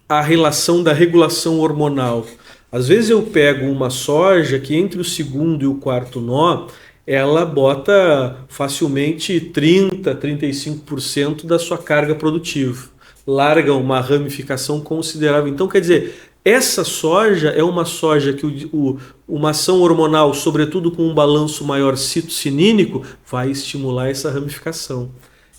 S2: a relação da regulação hormonal. Às vezes eu pego uma soja que entre o segundo e o quarto nó, ela bota facilmente 30%, 35% da sua carga produtiva. Larga uma ramificação considerável. Então, quer dizer, essa soja é uma soja que uma ação hormonal, sobretudo com um balanço maior citocinínico, vai estimular essa ramificação.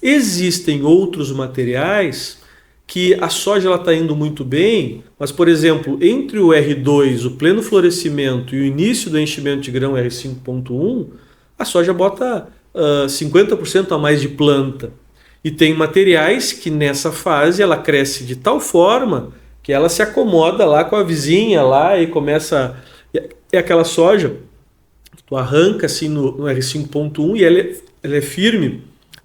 S2: Existem outros materiais que a soja está indo muito bem, mas, por exemplo, entre o R2, o pleno florescimento, e o início do enchimento de grão R5.1, a soja bota 50% a mais de planta. E tem materiais que nessa fase ela cresce de tal forma que ela se acomoda lá com a vizinha lá e começa... É aquela soja que tu arranca assim no R5.1 e ela é firme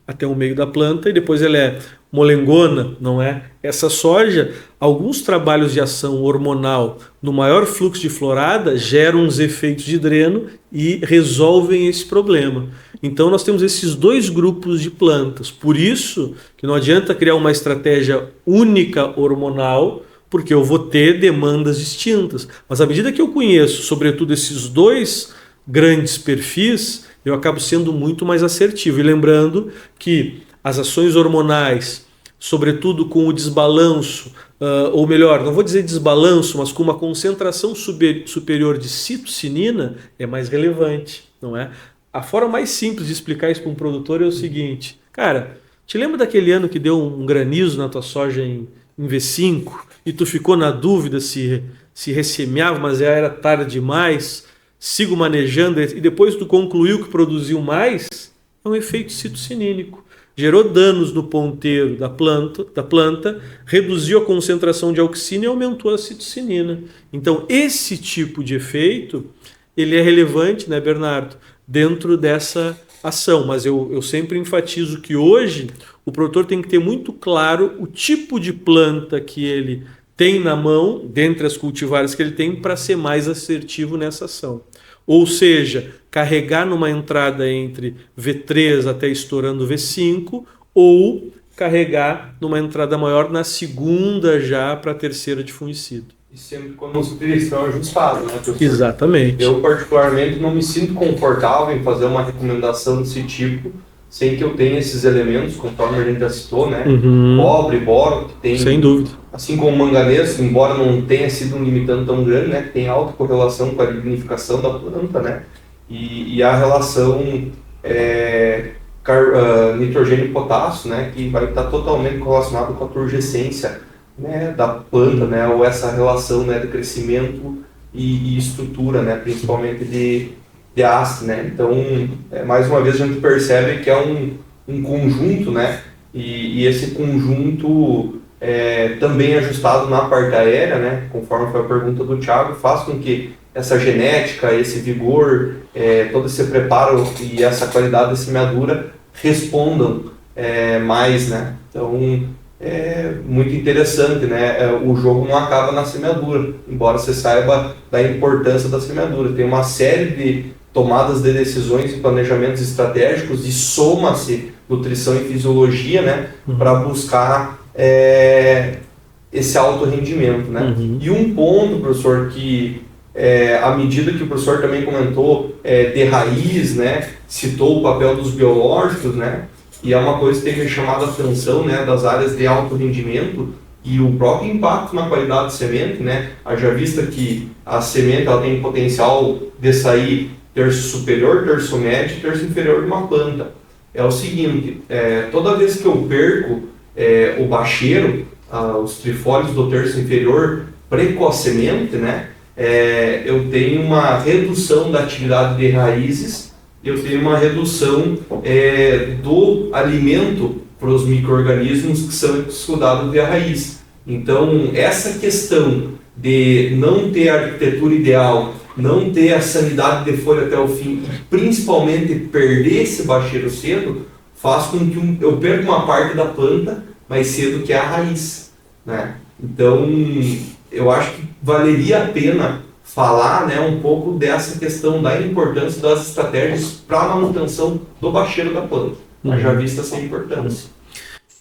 S2: até o meio da planta e depois ela é molengona, não é? Essa soja, alguns trabalhos de ação hormonal no maior fluxo de florada geram uns efeitos de dreno e resolvem esse problema. Então nós temos esses 2 grupos de plantas. Por isso que não adianta criar uma estratégia única hormonal, porque eu vou ter demandas distintas. Mas à medida que eu conheço, sobretudo, esses 2 grandes perfis, eu acabo sendo muito mais assertivo. E lembrando que as ações hormonais, sobretudo com o desbalanço, ou melhor, não vou dizer desbalanço, mas com uma concentração superior de citocinina, é mais relevante, não é? A forma mais simples de explicar isso para um produtor é o seguinte: cara, te lembra daquele ano que deu um granizo na tua soja em V5 e tu ficou na dúvida se ressemeava, mas já era tarde demais, sigo manejando e depois tu concluiu que produziu mais? É um efeito citocinínico. Gerou danos no ponteiro da planta, reduziu a concentração de auxina e aumentou a citocinina. Então, esse tipo de efeito, ele é relevante, né, Bernardo, dentro dessa ação. Mas eu sempre enfatizo que hoje o produtor tem que ter muito claro o tipo de planta que ele tem na mão, dentre as cultivares que ele tem, para ser mais assertivo nessa ação. Ou seja, carregar numa entrada entre V3 até estourando V5, ou carregar numa entrada maior na segunda já para a terceira de fungicida.
S3: E sempre com a nutrição ajustada, né, professor?
S2: Exatamente.
S3: Eu, particularmente, não me sinto confortável em fazer uma recomendação desse tipo sem que eu tenha esses elementos, conforme a gente já citou, né? Cobre, boro, que tem...
S2: Sem dúvida.
S3: Assim como o manganês, embora não tenha sido um limitante tão grande, né? Tem alta correlação com a lignificação da planta, né? E a relação nitrogênio e potássio, né? Que vai estar totalmente correlacionado com a turgescência, né, da planta, né? Ou essa relação, né, de crescimento e estrutura, né? Principalmente de haste, né? Então, mais uma vez a gente percebe que é um conjunto, né? E esse conjunto também ajustado na parte aérea, né? Conforme foi a pergunta do Thiago, faz com que essa genética, esse vigor, todo esse preparo e essa qualidade da semeadura respondam mais, né? Então, é muito interessante, né? O jogo não acaba na semeadura, embora você saiba da importância da semeadura. Tem uma série de tomadas de decisões e planejamentos estratégicos e soma-se nutrição e fisiologia, né? Para buscar esse alto rendimento, né? E um ponto, professor, que à medida que o professor também comentou de raiz, né? Citou o papel dos biológicos, né? E é uma coisa que tem me chamado a atenção, né, das áreas de alto rendimento e o próprio impacto na qualidade de semente, né? Haja vista que a semente ela tem potencial de sair terço superior, terço médio e terço inferior de uma planta. É o seguinte, toda vez que eu perco o bacheiro, os trifólios do terço inferior precocemente, né, eu tenho uma redução da atividade de raízes, eu tenho uma redução do alimento para os micro-organismos que são escudados via raiz. Então, essa questão de não ter a arquitetura ideal, não ter a sanidade de folha até o fim, e principalmente perder esse bacheiro cedo, faz com que eu perca uma parte da planta mais cedo que a raiz, né? Então, eu acho que valeria a pena falar, né, um pouco dessa questão da importância das estratégias para a manutenção do bacheiro da planta. Já vista essa importância.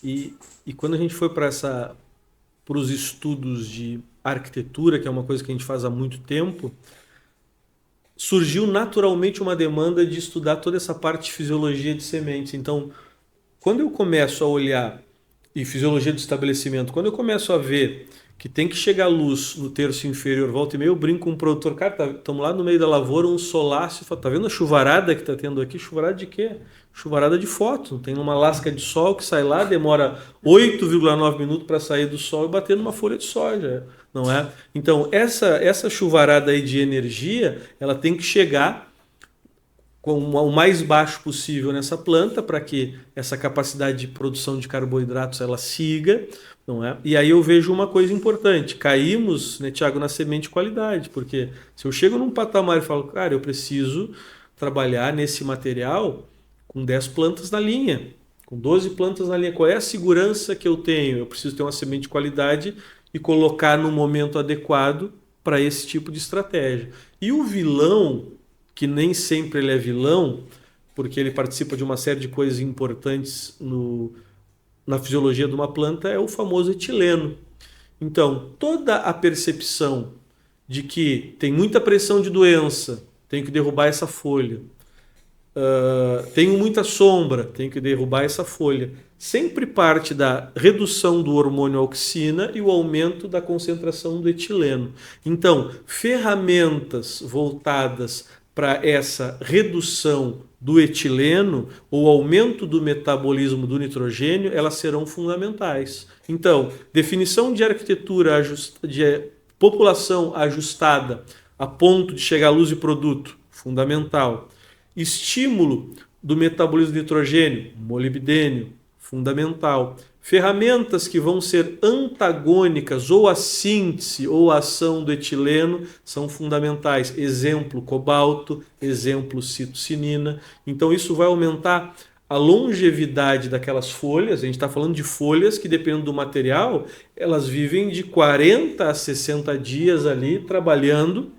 S2: E quando a gente foi para os estudos de arquitetura, que é uma coisa que a gente faz há muito tempo, surgiu naturalmente uma demanda de estudar toda essa parte de fisiologia de sementes. Então, quando eu começo a olhar, e fisiologia do estabelecimento, quando eu começo a ver que tem que chegar luz no terço inferior, volta e meia, eu brinco com um produtor, cara, estamos lá no meio da lavoura, um solaço, tá vendo a chuvarada que está tendo aqui? Chuvarada de quê? Chuvarada de foto. Tem uma lasca de sol que sai lá, demora 8,9 minutos para sair do sol e bater numa folha de soja, não é? Então, essa chuvarada aí de energia, ela tem que chegar com o mais baixo possível nessa planta para que essa capacidade de produção de carboidratos ela siga, não é? E aí eu vejo uma coisa importante, caímos, né, Tiago, na semente de qualidade, porque se eu chego num patamar e falo, cara, eu preciso trabalhar nesse material com 10 plantas na linha, com 12 plantas na linha, qual é a segurança que eu tenho? Eu preciso ter uma semente de qualidade e colocar no momento adequado para esse tipo de estratégia. E o vilão, que nem sempre ele é vilão, porque ele participa de uma série de coisas importantes na fisiologia de uma planta, é o famoso etileno. Então, toda a percepção de que tem muita pressão de doença, tenho que derrubar essa folha, tenho muita sombra, tenho que derrubar essa folha, sempre parte da redução do hormônio auxina e o aumento da concentração do etileno. Então, ferramentas voltadas para essa redução do etileno ou aumento do metabolismo do nitrogênio, elas serão fundamentais. Então, definição de arquitetura de população ajustada a ponto de chegar à luz de produto, fundamental. Estímulo do metabolismo do nitrogênio, molibdênio, fundamental. Ferramentas que vão ser antagônicas ou à síntese ou à ação do etileno são fundamentais. Exemplo, cobalto, exemplo, citocinina. Então isso vai aumentar a longevidade daquelas folhas. A gente está falando de folhas que, dependendo do material, elas vivem de 40 a 60 dias ali trabalhando,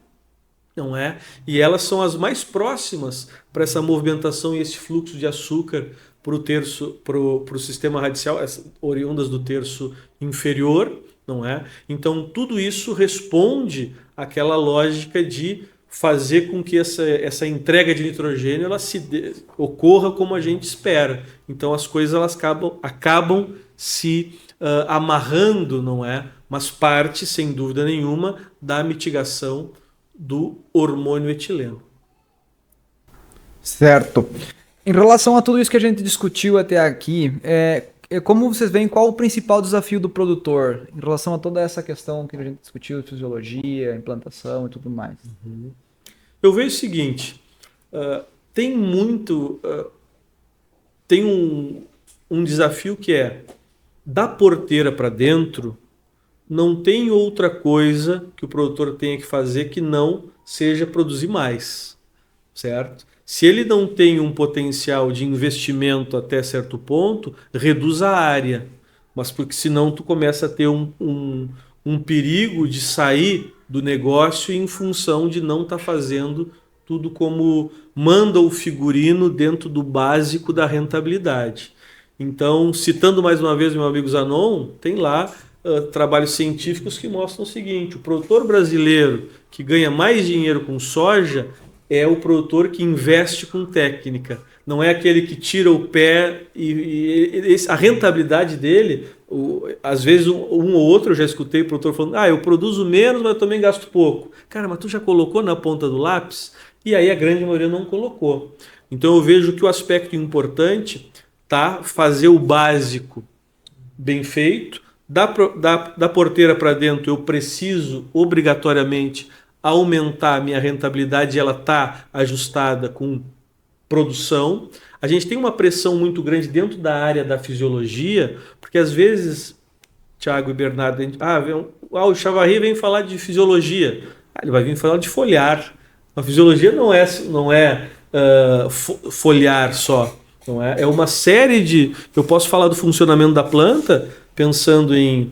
S2: não é? E elas são as mais próximas para essa movimentação e esse fluxo de açúcar para o sistema radical, oriundas do terço inferior, não é? Então tudo isso responde àquela lógica de fazer com que essa entrega de nitrogênio ela ocorra como a gente espera. Então as coisas elas acabam se amarrando, não é? Mas parte, sem dúvida nenhuma, da mitigação do hormônio etileno.
S1: Certo. Em relação a tudo isso que a gente discutiu até aqui, como vocês veem, qual o principal desafio do produtor em relação a toda essa questão que a gente discutiu, fisiologia, implantação e tudo mais?
S2: Eu vejo o seguinte, tem um desafio que é, da porteira para dentro, não tem outra coisa que o produtor tenha que fazer que não seja produzir mais, certo? Se ele não tem um potencial de investimento até certo ponto, reduz a área. Mas porque senão tu começa a ter um perigo de sair do negócio em função de não estar fazendo tudo como manda o figurino dentro do básico da rentabilidade. Então, citando mais uma vez meu amigo Zanon, tem lá trabalhos científicos que mostram o seguinte: o produtor brasileiro que ganha mais dinheiro com soja é o produtor que investe com técnica. Não é aquele que tira o pé a rentabilidade dele, às vezes um ou outro, eu já escutei o produtor falando, eu produzo menos, mas eu também gasto pouco. Cara, mas tu já colocou na ponta do lápis? E aí a grande maioria não colocou. Então eu vejo que o aspecto importante tá fazer o básico bem feito. Da porteira para dentro eu preciso obrigatoriamente aumentar a minha rentabilidade e ela está ajustada com produção. A gente tem uma pressão muito grande dentro da área da fisiologia, porque às vezes, Tiago e Bernardo, o Chavarri vem falar de fisiologia, ele vai vir falar de foliar. A fisiologia não é foliar só, não é? É uma série de... Eu posso falar do funcionamento da planta pensando em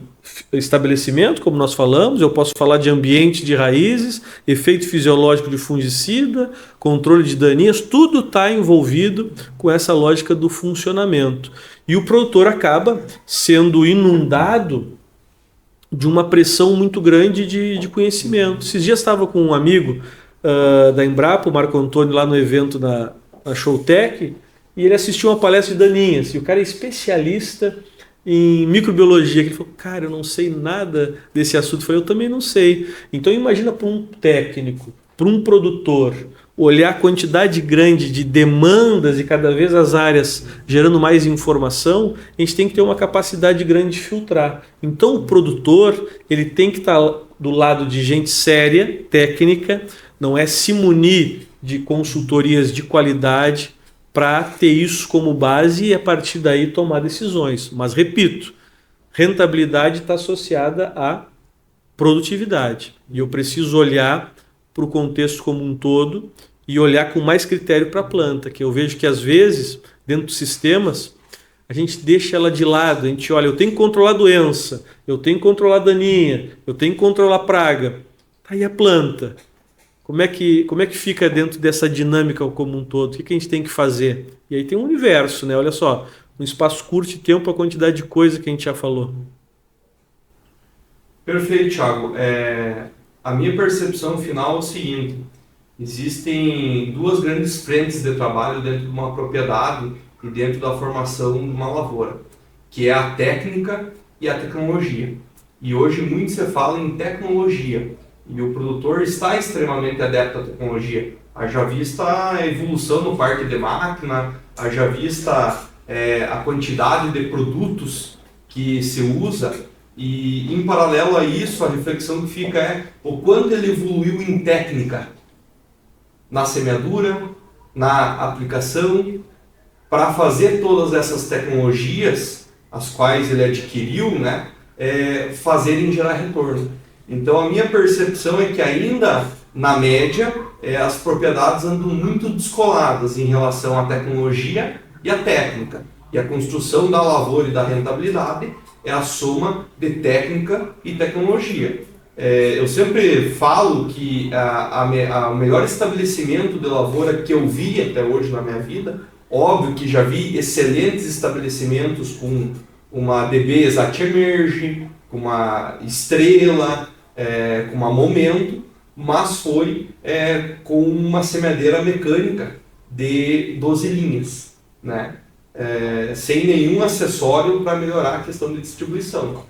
S2: estabelecimento, como nós falamos, eu posso falar de ambiente de raízes, efeito fisiológico de fungicida, controle de daninhas, tudo está envolvido com essa lógica do funcionamento. E o produtor acaba sendo inundado de uma pressão muito grande de conhecimento. Esses dias estava com um amigo da Embrapa, o Marco Antônio, lá no evento na Showtech, e ele assistiu uma palestra de daninhas, e o cara é especialista em microbiologia, que ele falou, cara, eu não sei nada desse assunto. Eu falei, eu também não sei. Então imagina para um técnico, para um produtor, olhar a quantidade grande de demandas e cada vez as áreas gerando mais informação, a gente tem que ter uma capacidade grande de filtrar. Então o produtor, ele tem que estar do lado de gente séria, técnica, não é se munir de consultorias de qualidade para ter isso como base e a partir daí tomar decisões. Mas repito, rentabilidade está associada à produtividade. E eu preciso olhar para o contexto como um todo e olhar com mais critério para a planta, que eu vejo que às vezes, dentro dos sistemas, a gente deixa ela de lado, a gente olha, eu tenho que controlar a doença, eu tenho que controlar a daninha, eu tenho que controlar a praga. Aí a planta. Como é que fica dentro dessa dinâmica como um todo? O que a gente tem que fazer? E aí tem um universo, né? Olha só, um espaço curto de tempo, a quantidade de coisa que a gente já falou.
S3: Perfeito, Thiago. A minha percepção final é o seguinte: existem duas grandes frentes de trabalho dentro de uma propriedade e dentro da formação de uma lavoura, que é a técnica e a tecnologia. E hoje muito se fala em tecnologia. E o produtor está extremamente adepto à tecnologia. Haja vista a evolução no parque de máquina, haja vista a quantidade de produtos que se usa, e em paralelo a isso, a reflexão que fica é o quanto ele evoluiu em técnica, na semeadura, na aplicação, para fazer todas essas tecnologias, as quais ele adquiriu, né, fazerem gerar retorno. Então a minha percepção é que ainda, na média, as propriedades andam muito descoladas em relação à tecnologia e à técnica. E a construção da lavoura e da rentabilidade é a soma de técnica e tecnologia. Eu sempre falo que o melhor estabelecimento de lavoura que eu vi até hoje na minha vida, óbvio que já vi excelentes estabelecimentos com uma DB Exat Emerge, com uma Estrela, com uma Momento, mas foi com uma semeadeira mecânica de 12 linhas, né? Sem nenhum acessório para melhorar a questão de distribuição.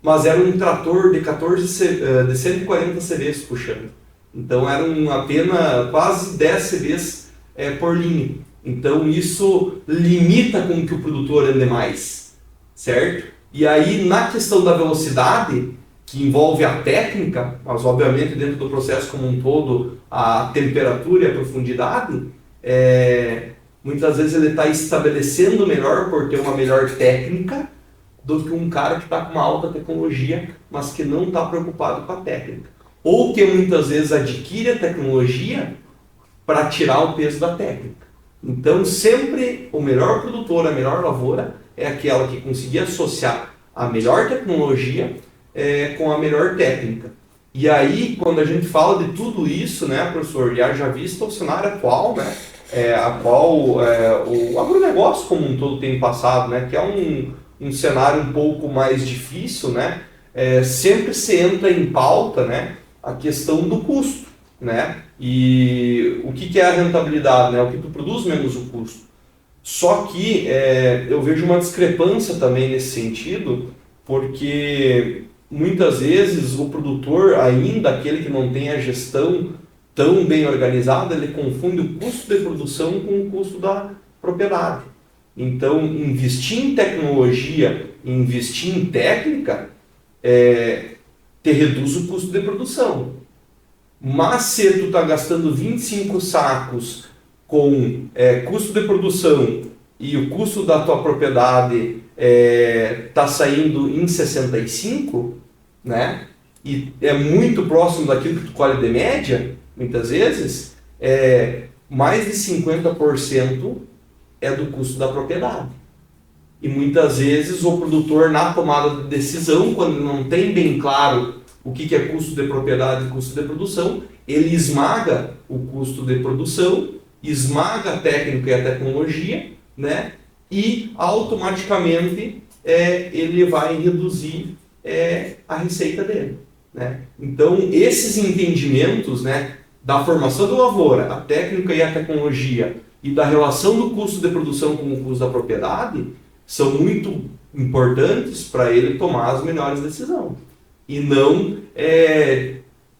S3: Mas era um trator de 140 CVs puxando. Então eram apenas quase 10 CVs por linha. Então isso limita com que o produtor ande mais, certo? E aí na questão da velocidade, que envolve a técnica, mas obviamente dentro do processo como um todo, a temperatura e a profundidade, muitas vezes ele está estabelecendo melhor por ter uma melhor técnica do que um cara que está com uma alta tecnologia, mas que não está preocupado com a técnica. Ou que muitas vezes adquire a tecnologia para tirar o peso da técnica. Então sempre o melhor produtor, a melhor lavoura, é aquela que conseguir associar a melhor tecnologia com a melhor técnica. E aí, quando a gente fala de tudo isso, né, professor, e haja vista o cenário atual, né, a qual o agronegócio como um todo tem passado, né, que é um cenário um pouco mais difícil, né, sempre se entra em pauta, né, a questão do custo, né, e o que é a rentabilidade, né, o que tu produz menos o custo. Só que eu vejo uma discrepância também nesse sentido, porque muitas vezes o produtor, ainda aquele que não tem a gestão tão bem organizada, ele confunde o custo de produção com o custo da propriedade. Então, investir em tecnologia, investir em técnica, te reduz o custo de produção. Mas se tu está gastando 25 sacos com custo de produção e o custo da tua propriedade está saindo em 65, né? E é muito próximo daquilo que tu colhe de média, muitas vezes, mais de 50% é do custo da propriedade. E muitas vezes o produtor, na tomada de decisão, quando não tem bem claro o que é custo de propriedade e custo de produção, ele esmaga o custo de produção, esmaga a técnica e a tecnologia, né? E automaticamente ele vai reduzir a receita dele, né? Então, esses entendimentos, né, da formação da lavoura, a técnica e a tecnologia, e da relação do custo de produção com o custo da propriedade, são muito importantes para ele tomar as melhores decisões. E não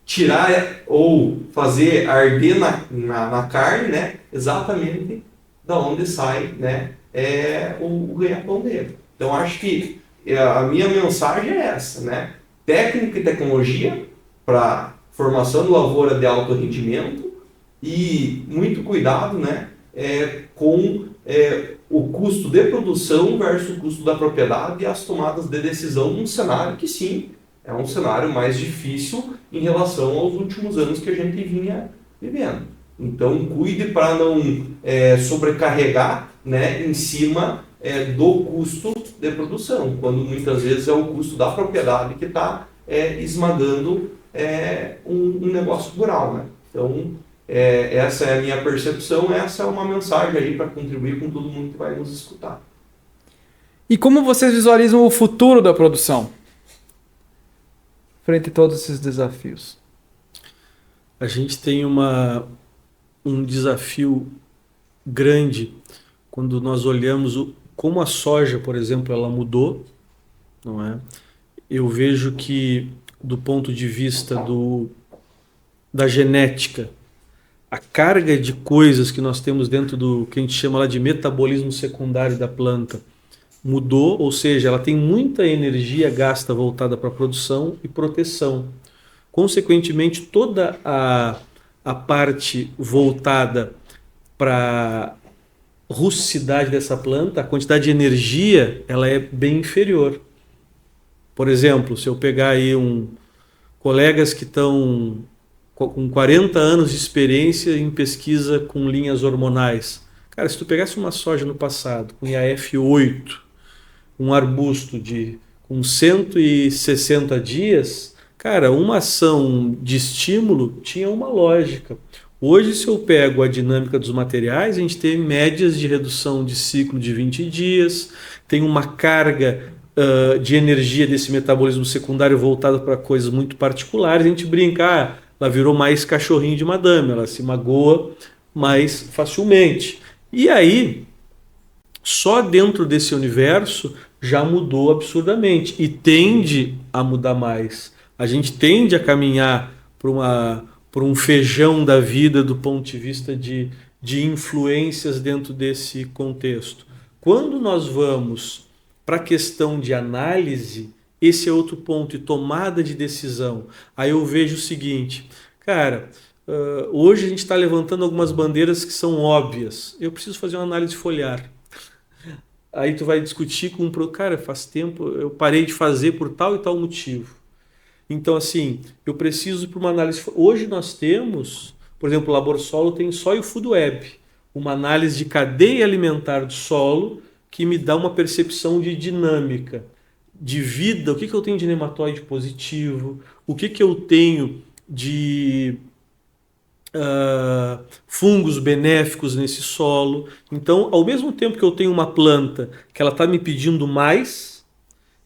S3: tirar ou fazer arder na carne, né, exatamente da onde sai, né, o ganha-pão dele. Então, acho que a minha mensagem é essa, né? Técnica e tecnologia para formação de lavoura de alto rendimento e muito cuidado, né, com o custo de produção versus o custo da propriedade e as tomadas de decisão num cenário que, sim, é um cenário mais difícil em relação aos últimos anos que a gente vinha vivendo. Então, cuide para não sobrecarregar, né, em cima do custo de produção, quando muitas vezes é o custo da propriedade que está esmagando um negócio rural, né? Então, essa é a minha percepção, essa é uma mensagem aí para contribuir com todo mundo que vai nos escutar.
S1: E como vocês visualizam o futuro da produção frente a todos esses desafios?
S2: A gente tem um desafio grande quando nós olhamos como a soja, por exemplo, ela mudou, não é? Eu vejo que, do ponto de vista da genética, a carga de coisas que nós temos dentro do que a gente chama lá de metabolismo secundário da planta mudou, ou seja, ela tem muita energia gasta voltada para produção e proteção. Consequentemente, toda a parte voltada para rusticidade dessa planta, a quantidade de energia, ela é bem inferior. Por exemplo, se eu pegar aí colegas que estão com 40 anos de experiência em pesquisa com linhas hormonais. Cara, se tu pegasse uma soja no passado com IAF8, um arbusto com 160 dias, cara, uma ação de estímulo tinha uma lógica. Hoje, se eu pego a dinâmica dos materiais, a gente tem médias de redução de ciclo de 20 dias, tem uma carga de energia desse metabolismo secundário voltado para coisas muito particulares. A gente brinca, ela virou mais cachorrinho de madame, ela se magoa mais facilmente. E aí, só dentro desse universo já mudou absurdamente e tende a mudar mais. A gente tende a caminhar por um feijão da vida do ponto de vista de influências dentro desse contexto. Quando nós vamos para a questão de análise, esse é outro ponto, e tomada de decisão. Aí eu vejo o seguinte, cara, hoje a gente está levantando algumas bandeiras que são óbvias. Eu preciso fazer uma análise foliar. Aí tu vai discutir com cara, faz tempo, eu parei de fazer por tal e tal motivo. Então, assim, eu preciso para uma análise. Hoje nós temos, por exemplo, o Labor Solo tem Soil Food Web, uma análise de cadeia alimentar do solo que me dá uma percepção de dinâmica, de vida, o que eu tenho de nematóide positivo, o que eu tenho de fungos benéficos nesse solo. Então, ao mesmo tempo que eu tenho uma planta que ela está me pedindo mais,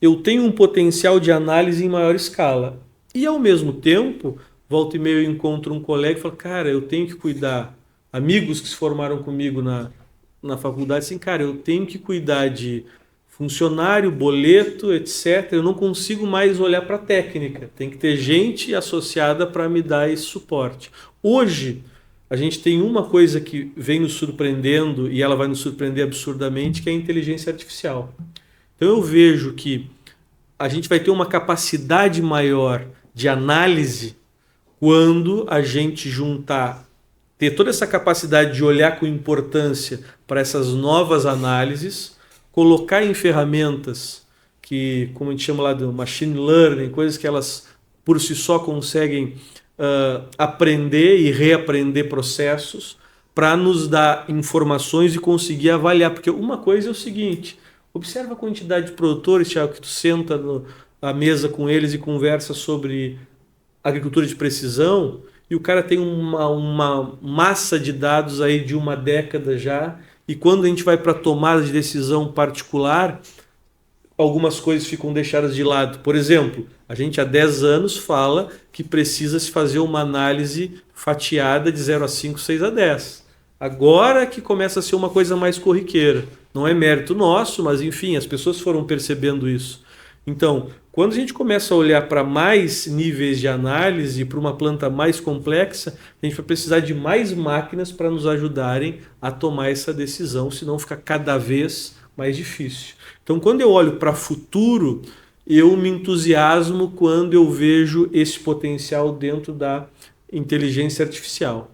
S2: eu tenho um potencial de análise em maior escala. E ao mesmo tempo, volta e meia eu encontro um colega e falo, cara, eu tenho que cuidar. Amigos que se formaram comigo na faculdade, assim, cara, eu tenho que cuidar de funcionário, boleto, etc. Eu não consigo mais olhar para a técnica. Tem que ter gente associada para me dar esse suporte. Hoje, a gente tem uma coisa que vem nos surpreendendo, e ela vai nos surpreender absurdamente, que é a inteligência artificial. Então eu vejo que a gente vai ter uma capacidade maior de análise quando a gente ter toda essa capacidade de olhar com importância para essas novas análises, colocar em ferramentas que, como a gente chama lá de machine learning, coisas que elas por si só conseguem aprender e reaprender processos para nos dar informações e conseguir avaliar. Porque uma coisa é o seguinte, Observa a quantidade de produtores, Thiago, que tu senta à mesa com eles e conversa sobre agricultura de precisão, e o cara tem uma massa de dados aí de uma década já, e quando a gente vai para tomada de decisão particular, algumas coisas ficam deixadas de lado. Por exemplo, a gente há 10 anos fala que precisa se fazer uma análise fatiada de 0 a 5, 6 a 10. Agora que começa a ser uma coisa mais corriqueira. Não é mérito nosso, mas enfim, as pessoas foram percebendo isso. Então, quando a gente começa a olhar para mais níveis de análise, para uma planta mais complexa, a gente vai precisar de mais máquinas para nos ajudarem a tomar essa decisão, senão fica cada vez mais difícil. Então, quando eu olho para o futuro, eu me entusiasmo quando eu vejo esse potencial dentro da inteligência artificial.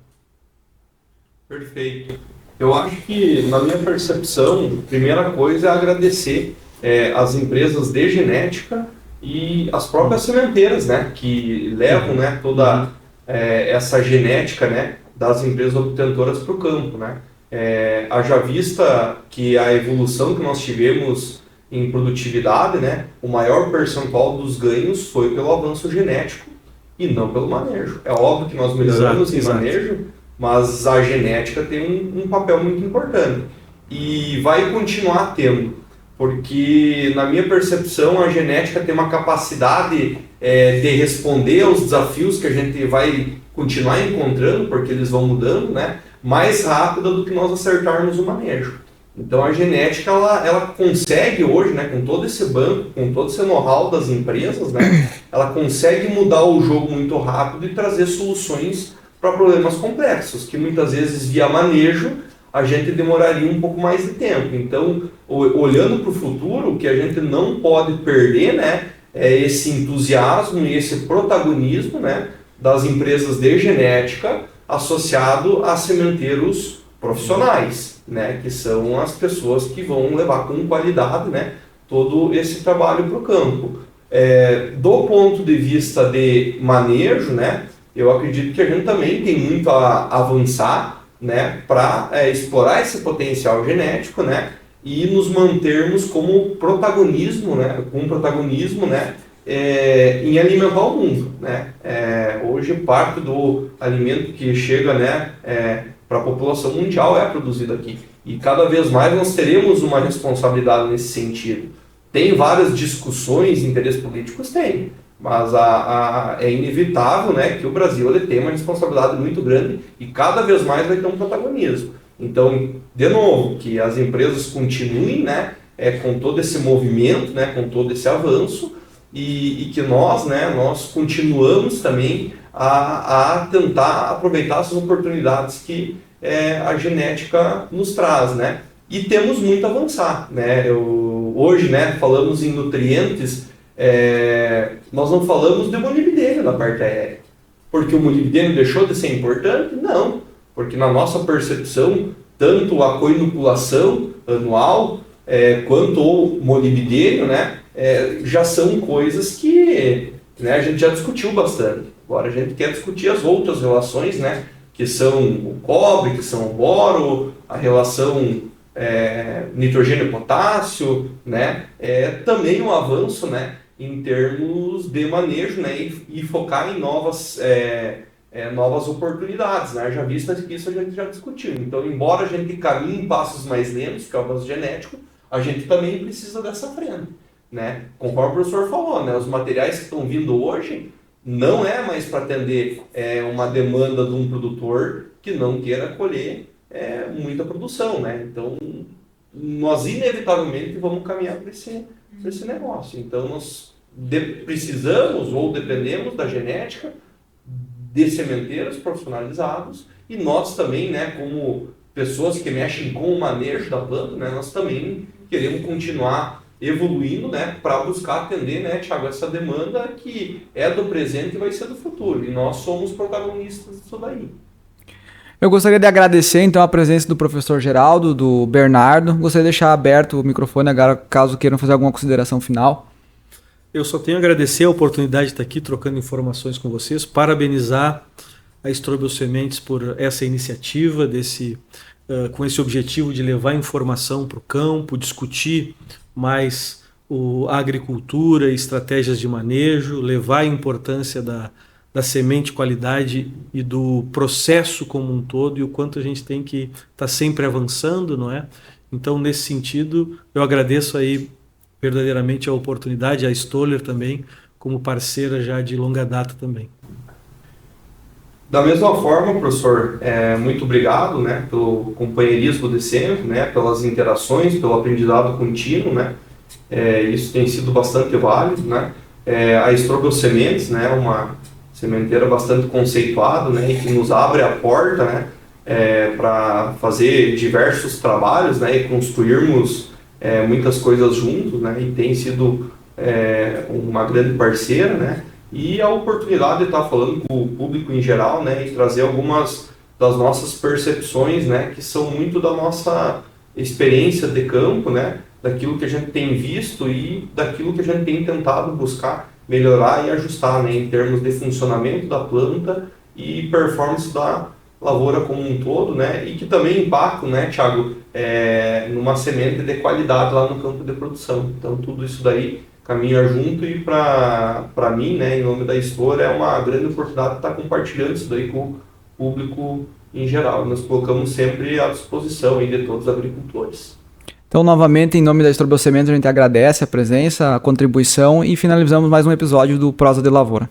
S3: Perfeito. Eu acho que, na minha percepção, a primeira coisa é agradecer as empresas de genética e as próprias sementeiras, né, que levam, né, toda essa genética, né, das empresas obtentoras para o campo, né. Haja vista que a evolução que nós tivemos em produtividade, né, o maior percentual dos ganhos foi pelo avanço genético e não pelo manejo. É óbvio que nós melhoramos em manejo, mas a genética tem um papel muito importante e vai continuar tendo, porque na minha percepção a genética tem uma capacidade de responder aos desafios que a gente vai continuar encontrando, porque eles vão mudando, né, mais rápida do que nós acertarmos o manejo. Então a genética ela consegue hoje, né, com todo esse banco, com todo esse know-how das empresas, né, ela consegue mudar o jogo muito rápido e trazer soluções para problemas complexos, que muitas vezes via manejo a gente demoraria um pouco mais de tempo. Então, olhando para o futuro, o que a gente não pode perder, né, é esse entusiasmo e esse protagonismo, né, das empresas de genética associado a sementeiros profissionais, né, que são as pessoas que vão levar com qualidade, né, todo esse trabalho para o campo. Do ponto de vista de manejo, né, eu acredito que a gente também tem muito a avançar, né, para explorar esse potencial genético, né, e nos mantermos como protagonismo, né, em alimentar o mundo, né. Hoje parte do alimento que chega, né, para a população mundial é produzido aqui, e cada vez mais nós teremos uma responsabilidade nesse sentido. Tem várias discussões, interesses políticos, tem. Mas é inevitável, né, que o Brasil ele tem uma responsabilidade muito grande e cada vez mais vai ter um protagonismo. Então, de novo, que as empresas continuem, né, com todo esse movimento, né, com todo esse avanço e que nós, né, nós continuamos também a tentar aproveitar essas oportunidades que a genética nos traz, né. E temos muito a avançar, né. Hoje, né, falamos em nutrientes. Nós não falamos de molibdênio na parte aérea, porque o molibdênio deixou de ser importante? Não, porque na nossa percepção, tanto a coinoculação anual quanto o molibdênio, né, já são coisas que, né, a gente já discutiu bastante. Agora a gente quer discutir as outras relações, né, que são o cobre, que são o boro, a relação nitrogênio e potássio, né, também um avanço, né, em termos de manejo, né, e focar em novas oportunidades, né, já visto que isso a gente já discutiu. Então, embora a gente caminhe em passos mais lentos, que é o avanço genético, a gente também precisa dessa frente, né, conforme o professor falou, né, os materiais que estão vindo hoje não é mais para atender uma demanda de um produtor que não queira colher muita produção, né, então nós inevitavelmente vamos caminhar para esse negócio. Então nós precisamos ou dependemos da genética de sementeiros profissionalizados e nós também, né, como pessoas que mexem com o manejo da planta, né, nós também queremos continuar evoluindo, né, para buscar atender, né, Thiago, essa demanda que é do presente e vai ser do futuro. E nós somos protagonistas disso daí.
S1: Eu gostaria de agradecer, então, a presença do professor Geraldo, do Bernardo. Gostaria de deixar aberto o microfone agora, caso queiram fazer alguma consideração final.
S2: Eu só tenho a agradecer a oportunidade de estar aqui trocando informações com vocês, parabenizar a Strobel Sementes por essa iniciativa, com esse objetivo de levar informação para o campo, discutir mais a agricultura, estratégias de manejo, levar a importância da semente, qualidade e do processo como um todo, e o quanto a gente tem que estar sempre avançando, não é? Então, nesse sentido, eu agradeço aí verdadeiramente a oportunidade, a Stoller também, como parceira já de longa data também.
S3: Da mesma forma, professor, muito obrigado, né, pelo companheirismo de sempre, né, pelas interações, pelo aprendizado contínuo, né, isso tem sido bastante válido, né, a Strobel Sementes, né, uma sementeira bastante conceituada, né, e que nos abre a porta, né, para fazer diversos trabalhos, né, e construirmos muitas coisas juntos, né, e tem sido uma grande parceira, né, e a oportunidade de estar falando com o público em geral, né, e trazer algumas das nossas percepções, né, que são muito da nossa experiência de campo, né, daquilo que a gente tem visto e daquilo que a gente tem tentado buscar melhorar e ajustar, né, em termos de funcionamento da planta e performance da lavoura como um todo, né, e que também impactam, né, Thiago, numa semente de qualidade lá no campo de produção. Então tudo isso daí caminha junto e para mim, né, em nome da Stoller, é uma grande oportunidade de estar compartilhando isso daí com o público em geral. Nós colocamos sempre à disposição aí de todos os agricultores.
S1: Então, novamente, em nome da Strobel Sementes, a gente agradece a presença, a contribuição e finalizamos mais um episódio do Prosa de Lavoura.